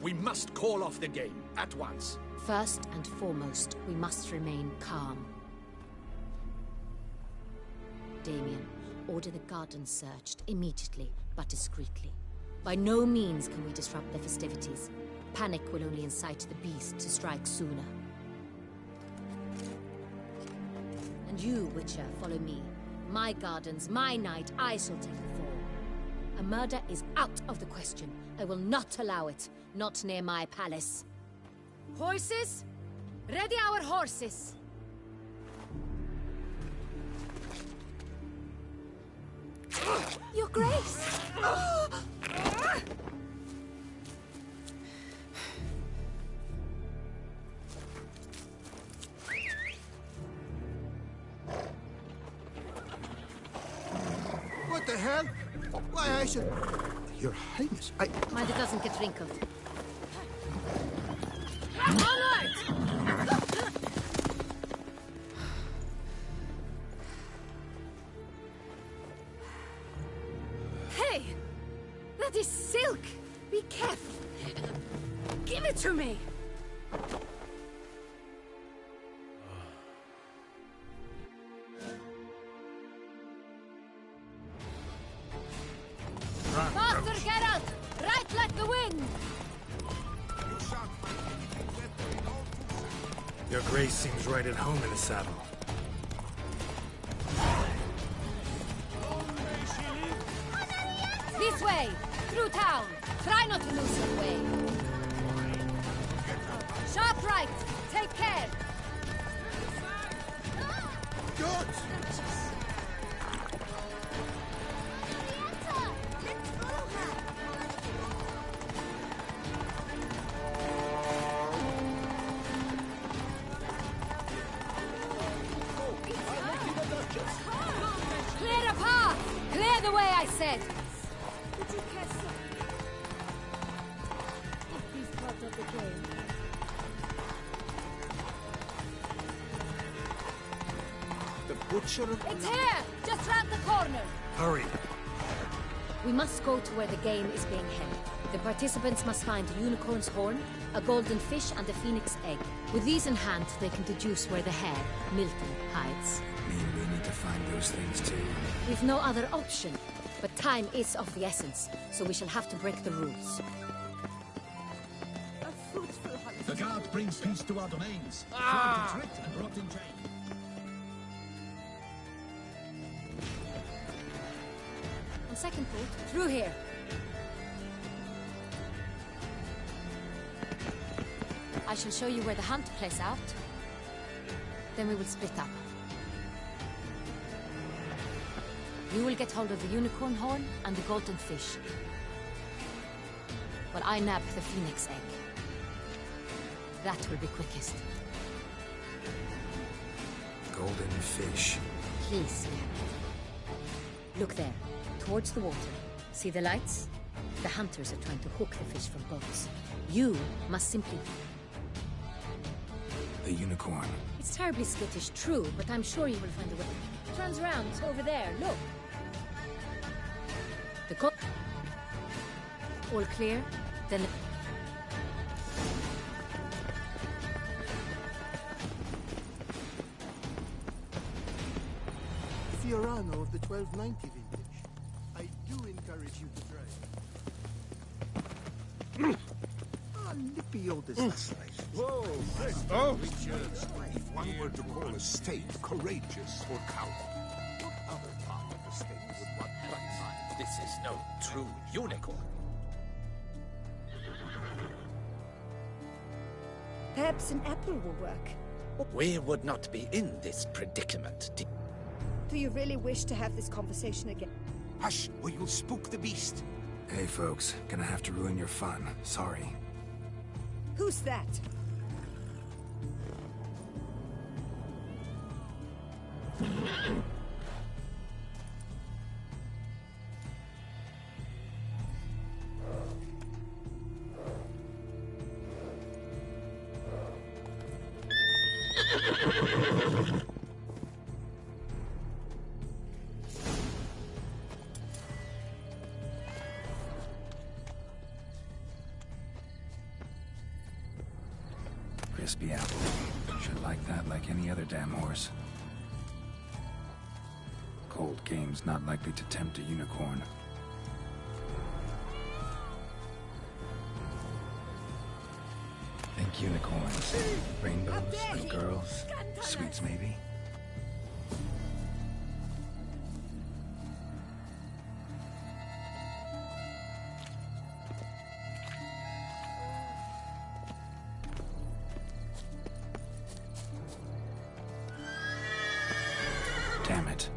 We must call off the game, at once. First and foremost, we must remain calm. Damien, order the gardens searched immediately, but discreetly. By no means can we disrupt the festivities. Panic will only incite the beast to strike sooner. And you, Witcher, follow me. My gardens, my night, I shall take the fall. A murder is out of the question. I will not allow it. Not near my palace. Horses? Ready our horses! Your Grace! What the hell? Why, I should... Your Highness, Mind it doesn't get wrinkled. Onward! Hey! That is silk! Be careful! Give it to me! Faster, Geralt! Right like the wind! Your Grace seems right at home in the saddle. This way! Through town! Try not to lose your way! Sharp right! Take care! Good! Clear a path! Clear the way, I said! The butcher of... It's here! Just round the corner! Hurry! We must go to where the game is being held. The participants must find a unicorn's horn, a golden fish, and a phoenix egg. With these in hand, they can deduce where the hare, Milton, hides. Mean we need to find those things too. We've no other option. But time is of the essence, so we shall have to break the rules. The guard brings peace to our domains. Flogged, tricked, and brought in chain. On second thought, through here. I shall show you where the hunt plays out. Then we will split up. You will get hold of the unicorn horn and the golden fish. While I nab the phoenix egg. That will be quickest. Golden fish. Please. Look there, towards the water. See the lights? The hunters are trying to hook the fish from boats. You must simply... The unicorn. It's terribly skittish, true, but I'm sure you will find a way. Turns around, over there, look. The cook. All clear? Then... Fiorano of the 1290 vintage. I do encourage you to drive. Lippio disaster. Whoa! Oh! If one were to call a state courageous or coward, what other part of the state would one but This is no true unicorn. Perhaps an apple will work. We would not be in this predicament. Do you really wish to have this conversation again? Hush, or you'll spook the beast. Hey folks, gonna have to ruin your fun. Sorry. Who's that? Crispy apple. Should like that like any other damn horse. Cold game's not likely to tempt a unicorn. Think unicorns, rainbows, little girls, sweets maybe? Damn it.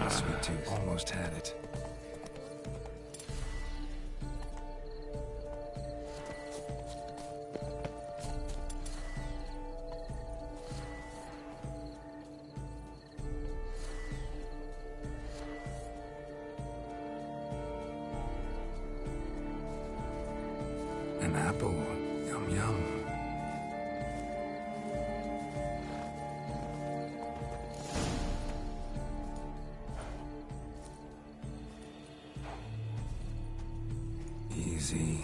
Sweet tooth. Almost had it. An apple. Yum yum. Easy.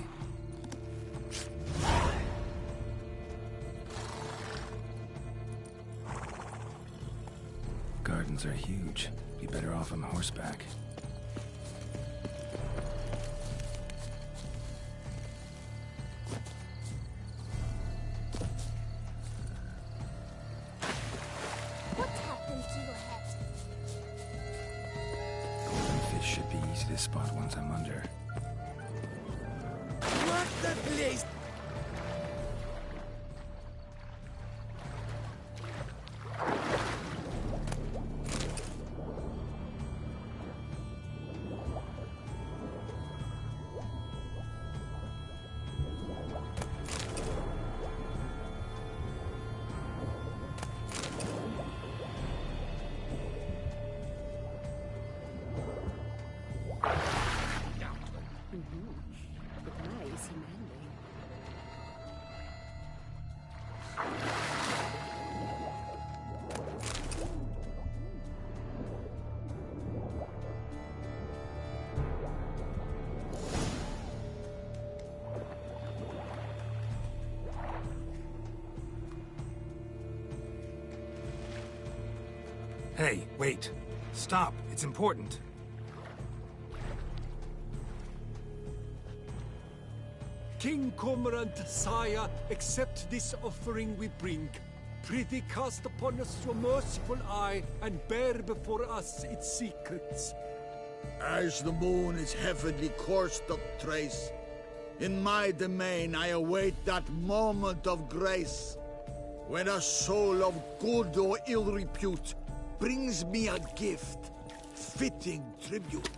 Gardens are huge. Be better off on horseback. What happened to your head? Golden fish should be easy to spot once I'm under. What the place? Hey, wait. Stop. It's important. King Cormorant, sire, accept this offering we bring. Prithee cast upon us your merciful eye, and bear before us its secrets. As the moon its heavenly course doth trace, in my domain I await that moment of grace, when a soul of good or ill repute brings me a gift, fitting tribute.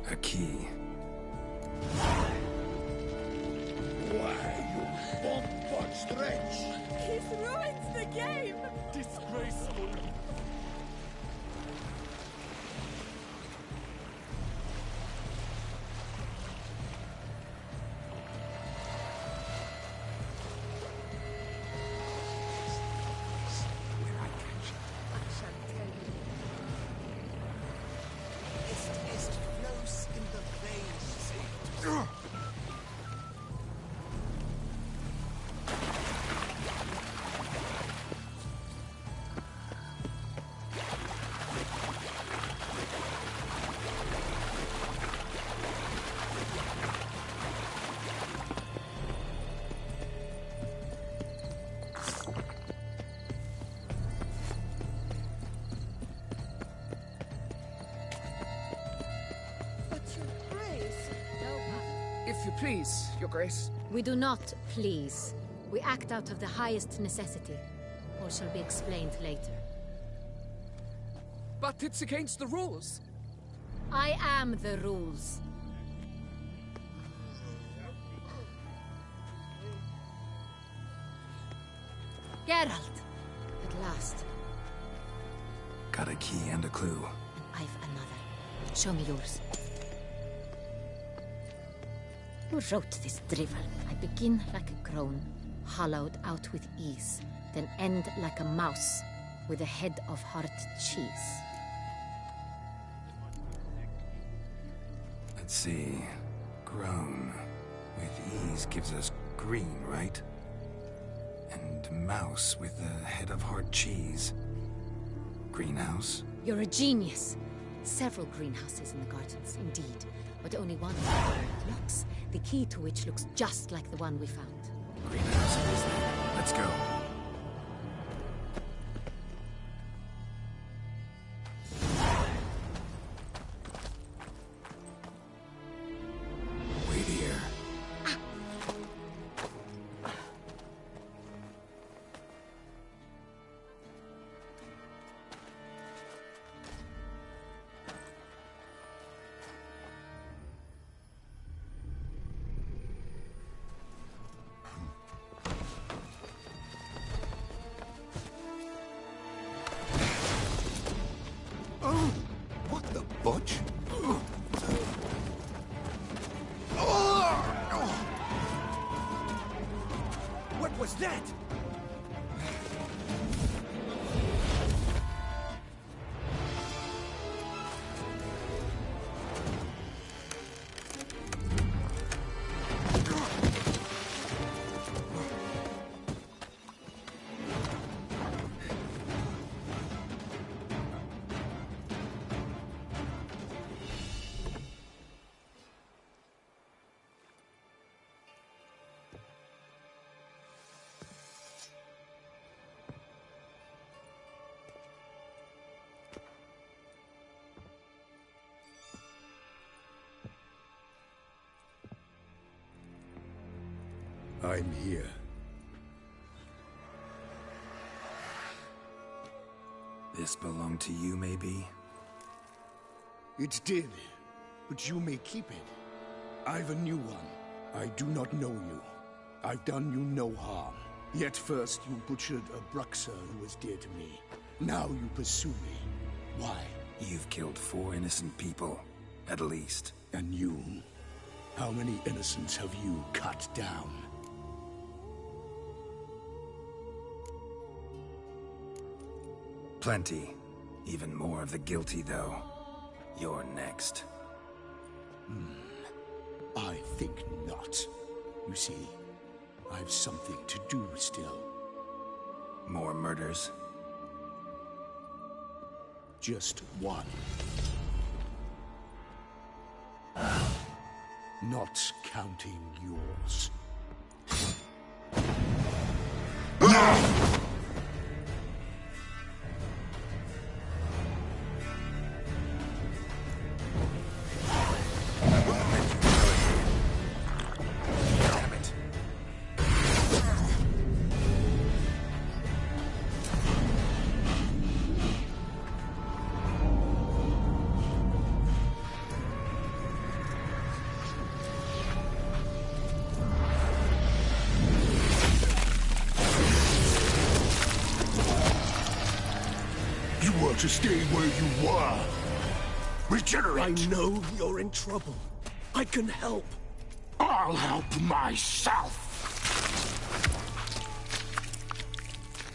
A key. Why, you bomb-butt stretch! This ruins the game! Disgraceful! If you please, Your Grace. We do not please. We act out of the highest necessity. All shall be explained later. But it's against the rules. I am the rules. Geralt! At last. Got a key and a clue. I've another. Show me yours. Who wrote this drivel? I begin like a crone. hollowed out with ease, then end like a mouse with a head of hard cheese. Let's see. Grown with ease gives us green, right? And mouse with the head of hard cheese. Greenhouse? You're a genius. Several greenhouses in the gardens, indeed. But only one with curved locks, the key to which looks just like the one we found. Greenhouse it is then. Let's go. Wait here. What the butch? What was that? I'm here. This belonged to you, maybe? It did, but you may keep it. I've a new one. I do not know you. I've done you no harm. Yet first you butchered a Bruxer who was dear to me. Now you pursue me. Why? You've killed 4 innocent people, at least. And you? How many innocents have you cut down? Plenty. Even more of the guilty, though. You're next. I think not. You see, I've something to do still. More murders? Just one. Not counting yours. To stay where you were. Regenerate. I know you're in trouble. I can help. I'll help myself.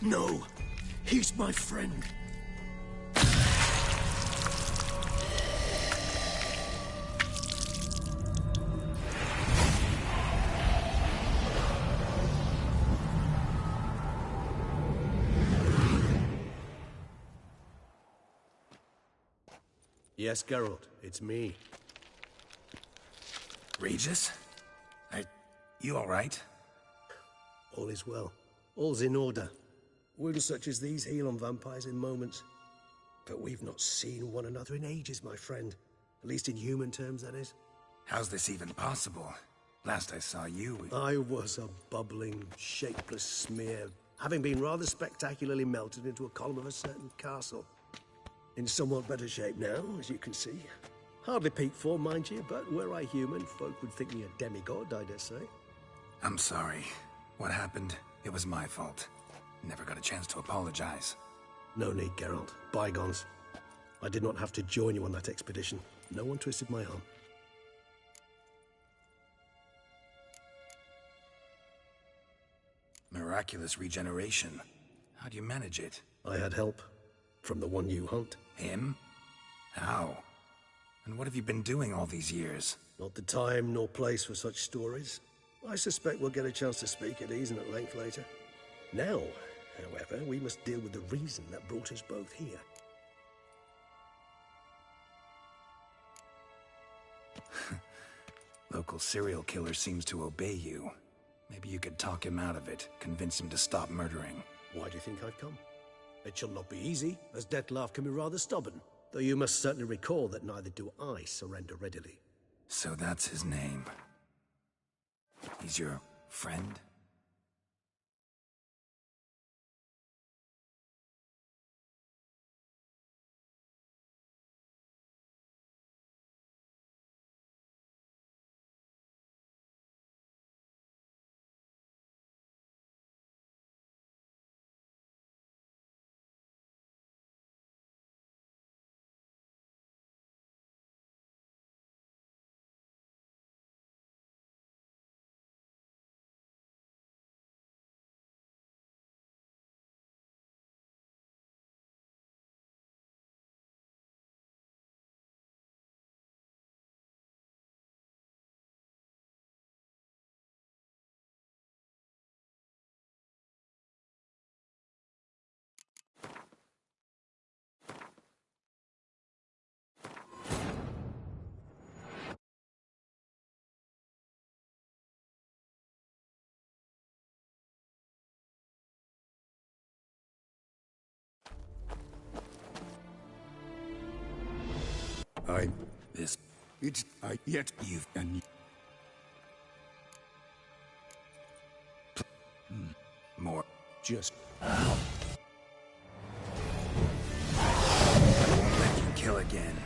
No, he's my friend. Yes, Geralt, it's me. Regis? You all right? All is well. All's in order. Wounds such as these heal on vampires in moments. But we've not seen one another in ages, my friend. At least in human terms, that is. How's this even possible? Last I saw you... I was a bubbling, shapeless smear, having been rather spectacularly melted into a column of a certain castle. In somewhat better shape now, as you can see. Hardly peak form, mind you, but were I human, folk would think me a demigod, I dare say. I'm sorry. What happened? It was my fault. Never got a chance to apologize. No need, Geralt. Bygones. I did not have to join you on that expedition. No one twisted my arm. Miraculous regeneration. How do you manage it? I had help. From the one you hunt. Him? How? And what have you been doing all these years? Not the time nor place for such stories. I suspect we'll get a chance to speak at ease and at length later. Now, however, we must deal with the reason that brought us both here. Local serial killer seems to obey you. Maybe you could talk him out of it, convince him to stop murdering. Why do you think I've come? It shall not be easy, as Dettlaff can be rather stubborn. Though you must certainly recall that neither do I surrender readily. So that's his name. He's your friend? You've done. More. Just. I won't let you kill again.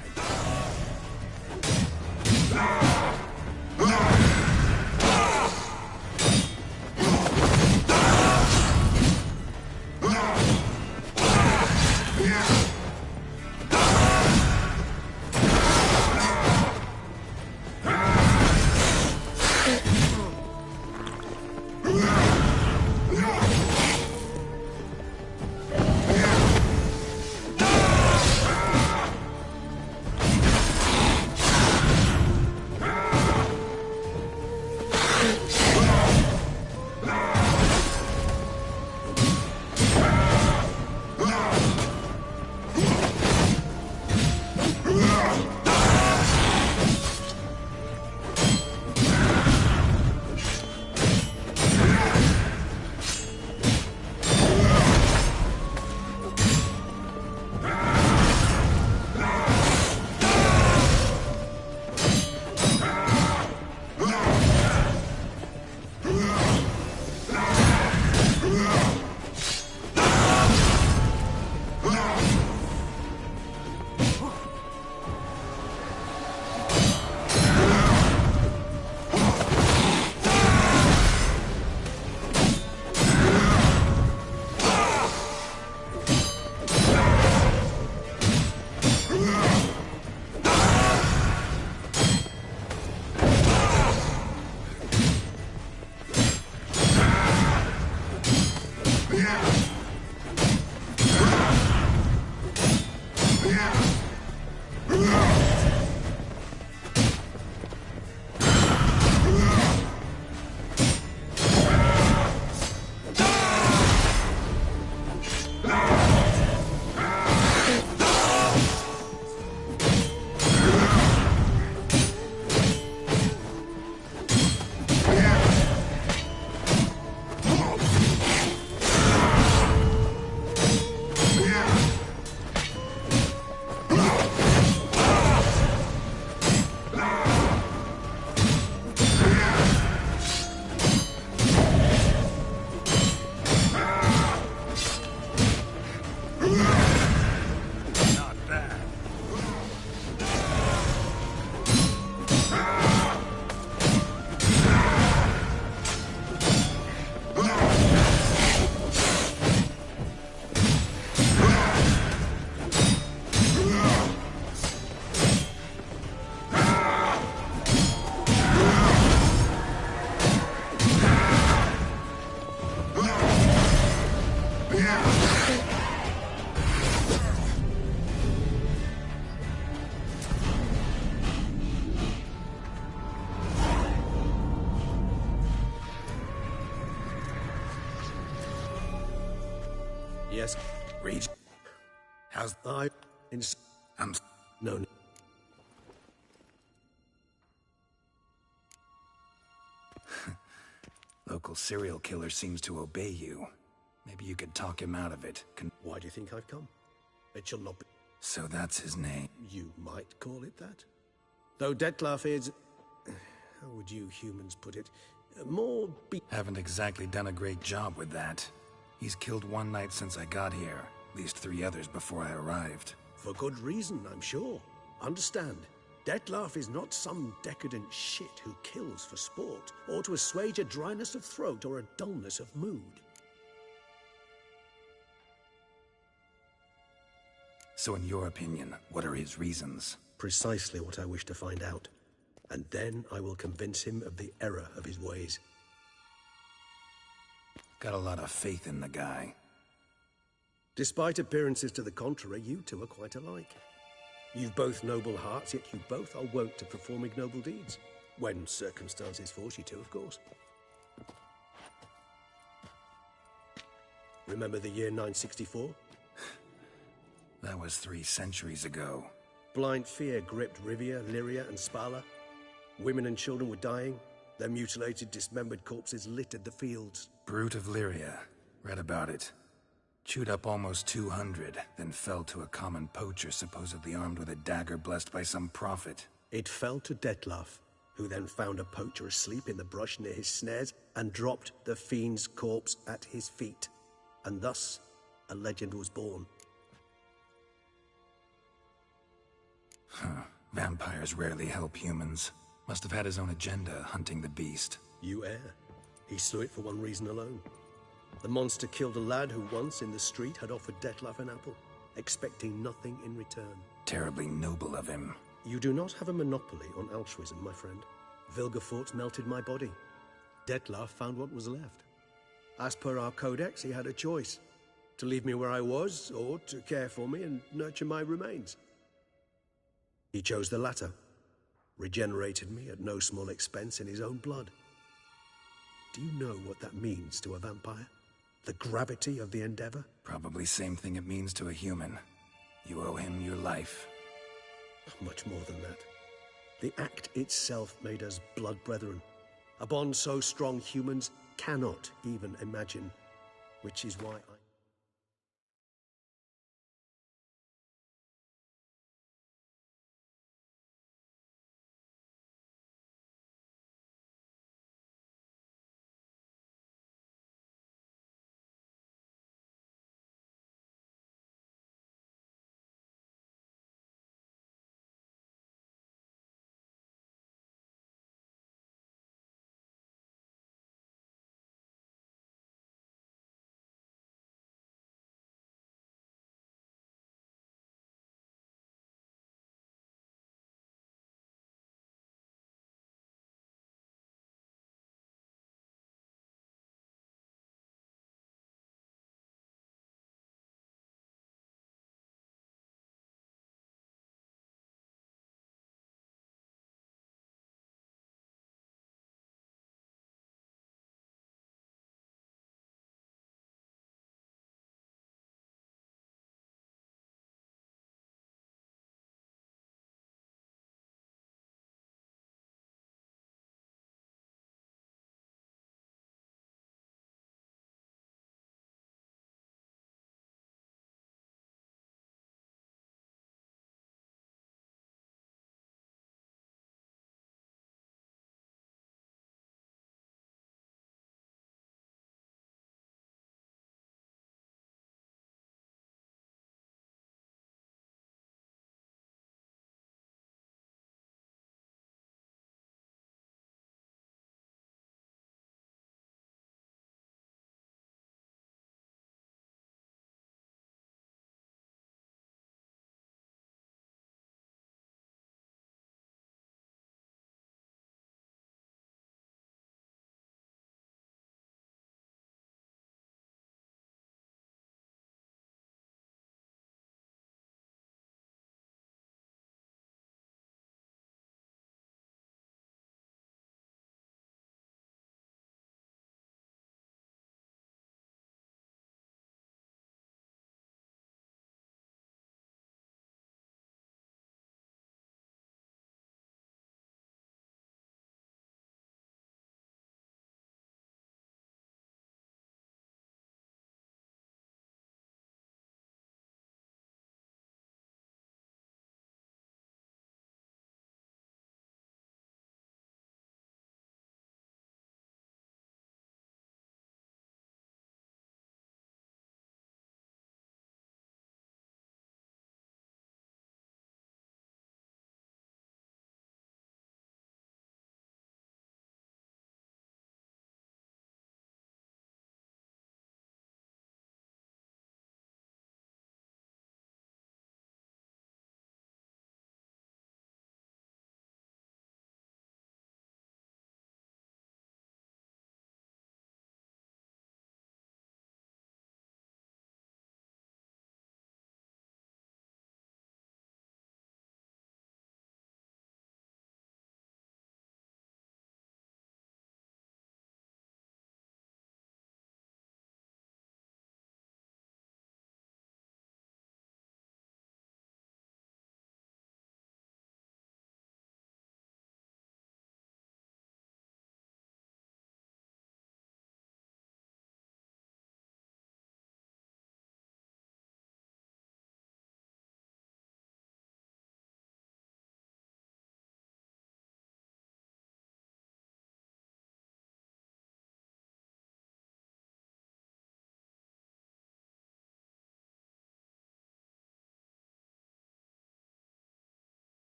Yes, read. How's I? No. Local serial killer seems to obey you. Maybe you could talk him out of it. Why do you think I've come? It shall not be. So that's his name. You might call it that. Though Detlef is... How would you humans put it? More Haven't exactly done a great job with that. He's killed one knight since I got here. At least 3 others before I arrived. For good reason, I'm sure. Understand, Detlef is not some decadent shit who kills for sport, or to assuage a dryness of throat or a dullness of mood. So in your opinion, what are his reasons? Precisely what I wish to find out. And then I will convince him of the error of his ways. Got a lot of faith in the guy. Despite appearances to the contrary, you two are quite alike. You've both noble hearts, yet you both are wont to perform ignoble deeds. When circumstances force you to, of course. Remember the year 964? That was 3 centuries ago. Blind fear gripped Rivia, Lyria, and Spala. Women and children were dying. Their mutilated, dismembered corpses littered the fields. Brute of Lyria. Read about it. Chewed up almost 200, then fell to a common poacher supposedly armed with a dagger blessed by some prophet. It fell to Detlef, who then found a poacher asleep in the brush near his snares and dropped the fiend's corpse at his feet. And thus, a legend was born. Huh. Vampires rarely help humans. Must have had his own agenda, hunting the beast. You err. He slew it for one reason alone. The monster killed a lad who once in the street had offered Detlef an apple, expecting nothing in return. Terribly noble of him. You do not have a monopoly on altruism, my friend. Vilgefortz melted my body. Detlef found what was left. As per our codex, he had a choice. To leave me where I was, or to care for me and nurture my remains. He chose the latter. Regenerated me at no small expense in his own blood. Do you know what that means to a vampire? The gravity of the endeavor? Probably same thing it means to a human. You owe him your life. Much more than that. The act itself made us blood brethren. A bond so strong humans cannot even imagine. Which is why I...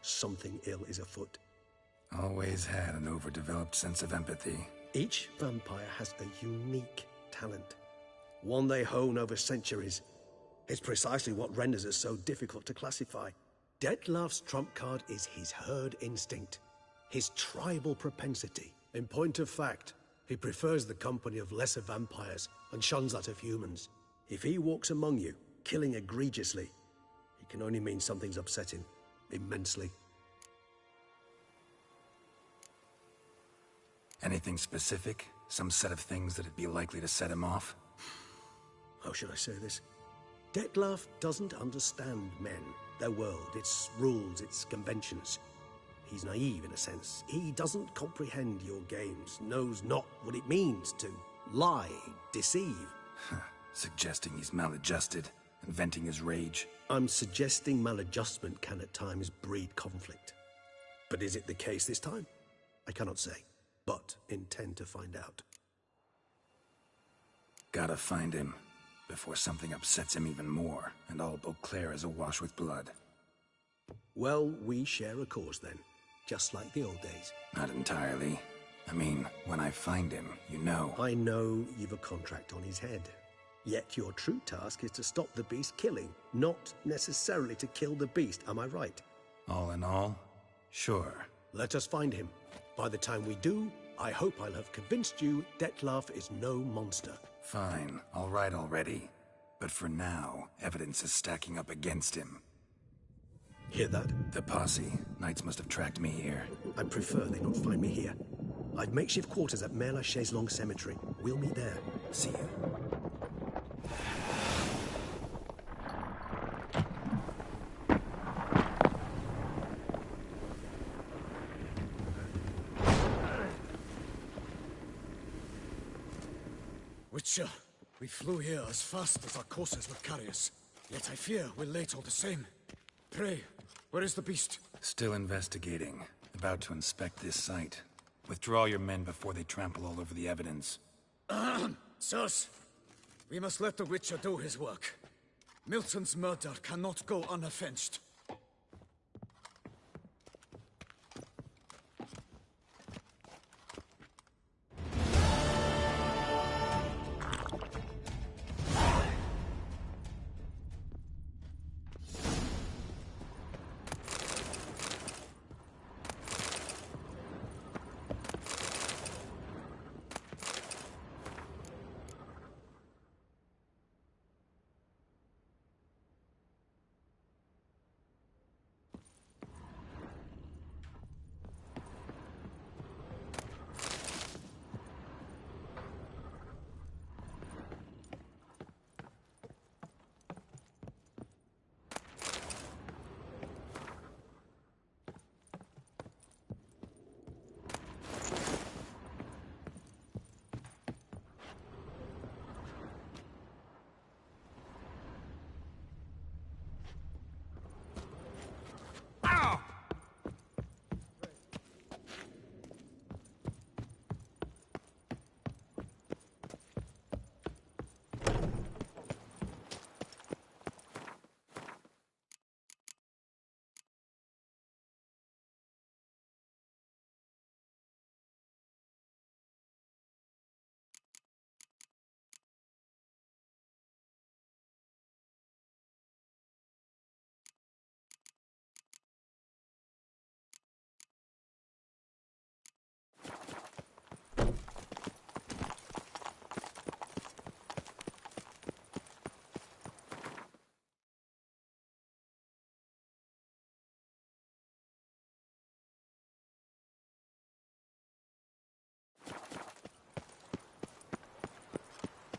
something ill is afoot. Always had an overdeveloped sense of empathy. Each vampire has a unique talent, one they hone over centuries. It's precisely what renders us so difficult to classify. Dettlaff's trump card is his herd instinct, his tribal propensity. In point of fact, he prefers the company of lesser vampires and shuns that of humans. If he walks among you, killing egregiously, it can only mean something's upsetting, immensely. Anything specific? Some set of things that'd be likely to set him off? How should I say this? Dettlaff doesn't understand men, their world, its rules, its conventions. He's naive in a sense. He doesn't comprehend your games, knows not what it means to lie, deceive. Suggesting he's maladjusted, and venting his rage. I'm suggesting maladjustment can at times breed conflict. But is it the case this time? I cannot say, but intend to find out. Gotta find him, before something upsets him even more, and all Beauclair is awash with blood. Well, we share a cause then, just like the old days. Not entirely. I mean, when I find him, you know. I know you've a contract on his head. Yet your true task is to stop the beast killing, not necessarily to kill the beast, am I right? All in all, sure. Let us find him. By the time we do, I hope I'll have convinced you Dettlaff is no monster. Fine, all right already. But for now, evidence is stacking up against him. Hear that? The posse. Knights must have tracked me here. I prefer they not find me here. I've makeshift quarters at Mère Lachaise Long Cemetery. We'll meet there. See you. Witcher, we flew here as fast as our courses would carry us. Yet I fear we're late all the same. Pray, where is the beast? Still investigating. About to inspect this site. Withdraw your men before they trample all over the evidence. Sirs, we must let the Witcher do his work. Milton's murder cannot go unavenged.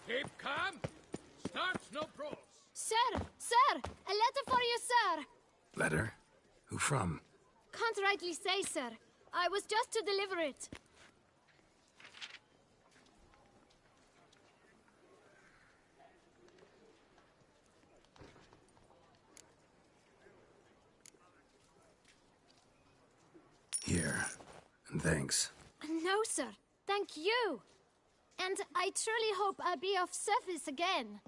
Keep calm. Start no brawls. Sir! Sir! A letter for you, sir! Letter? Who from? Can't rightly say, sir. I was just to deliver it. Here. And thanks. No, sir. Thank you. And I truly hope I'll be of service again.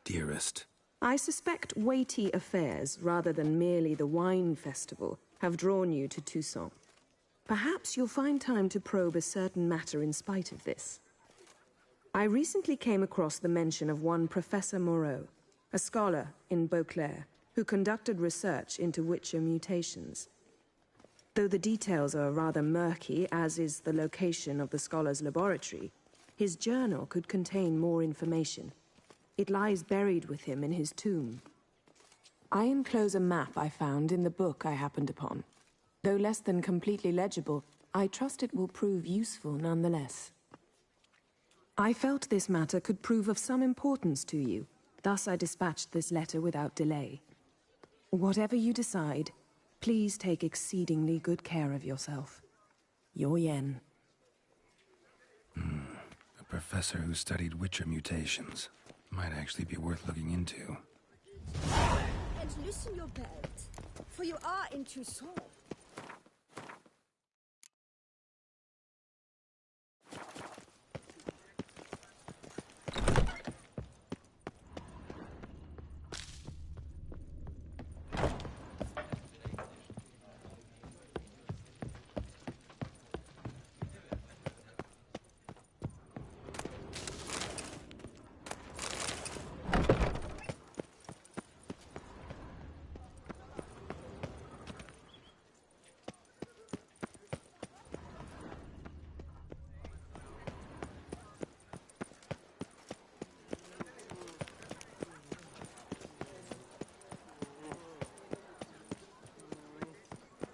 Dearest, I suspect weighty affairs, rather than merely the wine festival, have drawn you to Toussaint. Perhaps you'll find time to probe a certain matter in spite of this. I recently came across the mention of one Professor Moreau, a scholar in Beauclair, who conducted research into Witcher mutations. Though the details are rather murky, as is the location of the scholar's laboratory, his journal could contain more information. It lies buried with him in his tomb. I enclose a map I found in the book I happened upon. Though less than completely legible, I trust it will prove useful nonetheless. I felt this matter could prove of some importance to you, thus I dispatched this letter without delay. Whatever you decide, please take exceedingly good care of yourself. Your Yen. A professor who studied Witcher mutations. Might actually be worth looking into. And loosen your belt, for you are in Toussaint.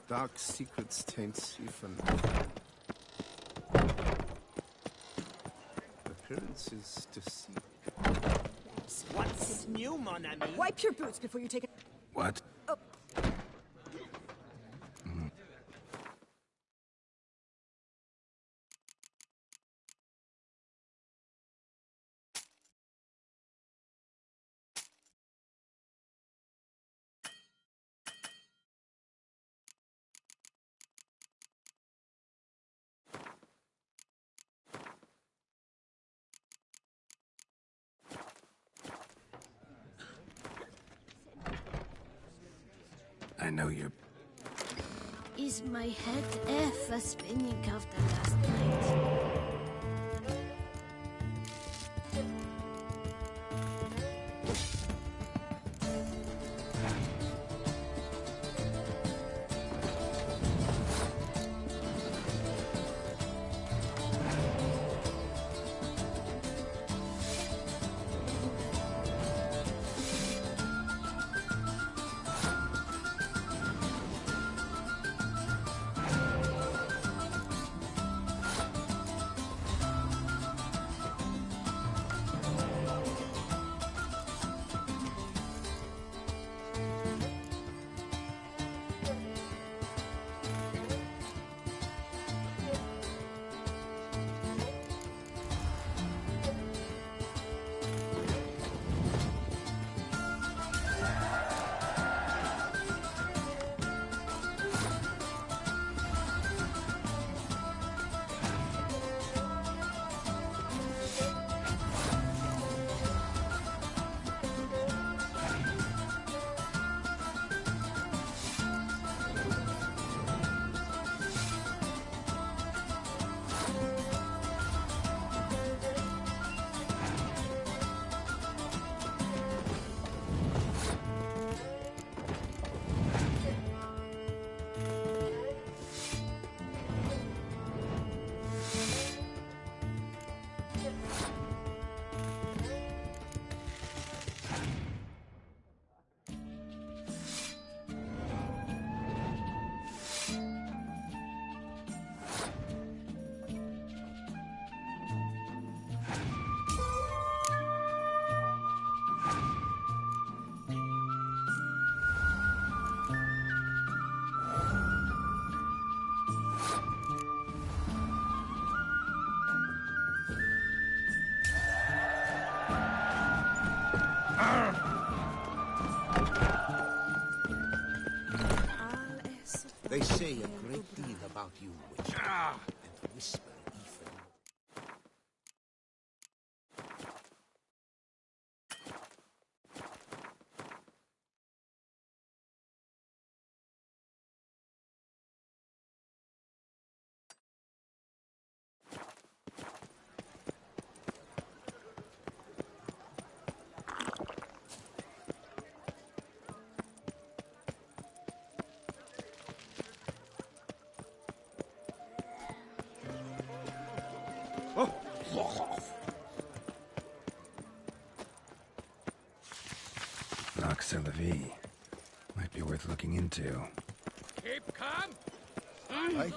Dark secrets taint even. Appearances deceive. What's new, mon ami? Wipe your boots before you take it. What? Oh. I know you're... Is my head ever spinning after last night? They say a great deal about you, Witcher, and whisper even. Might be worth looking into. Keep calm. Aye.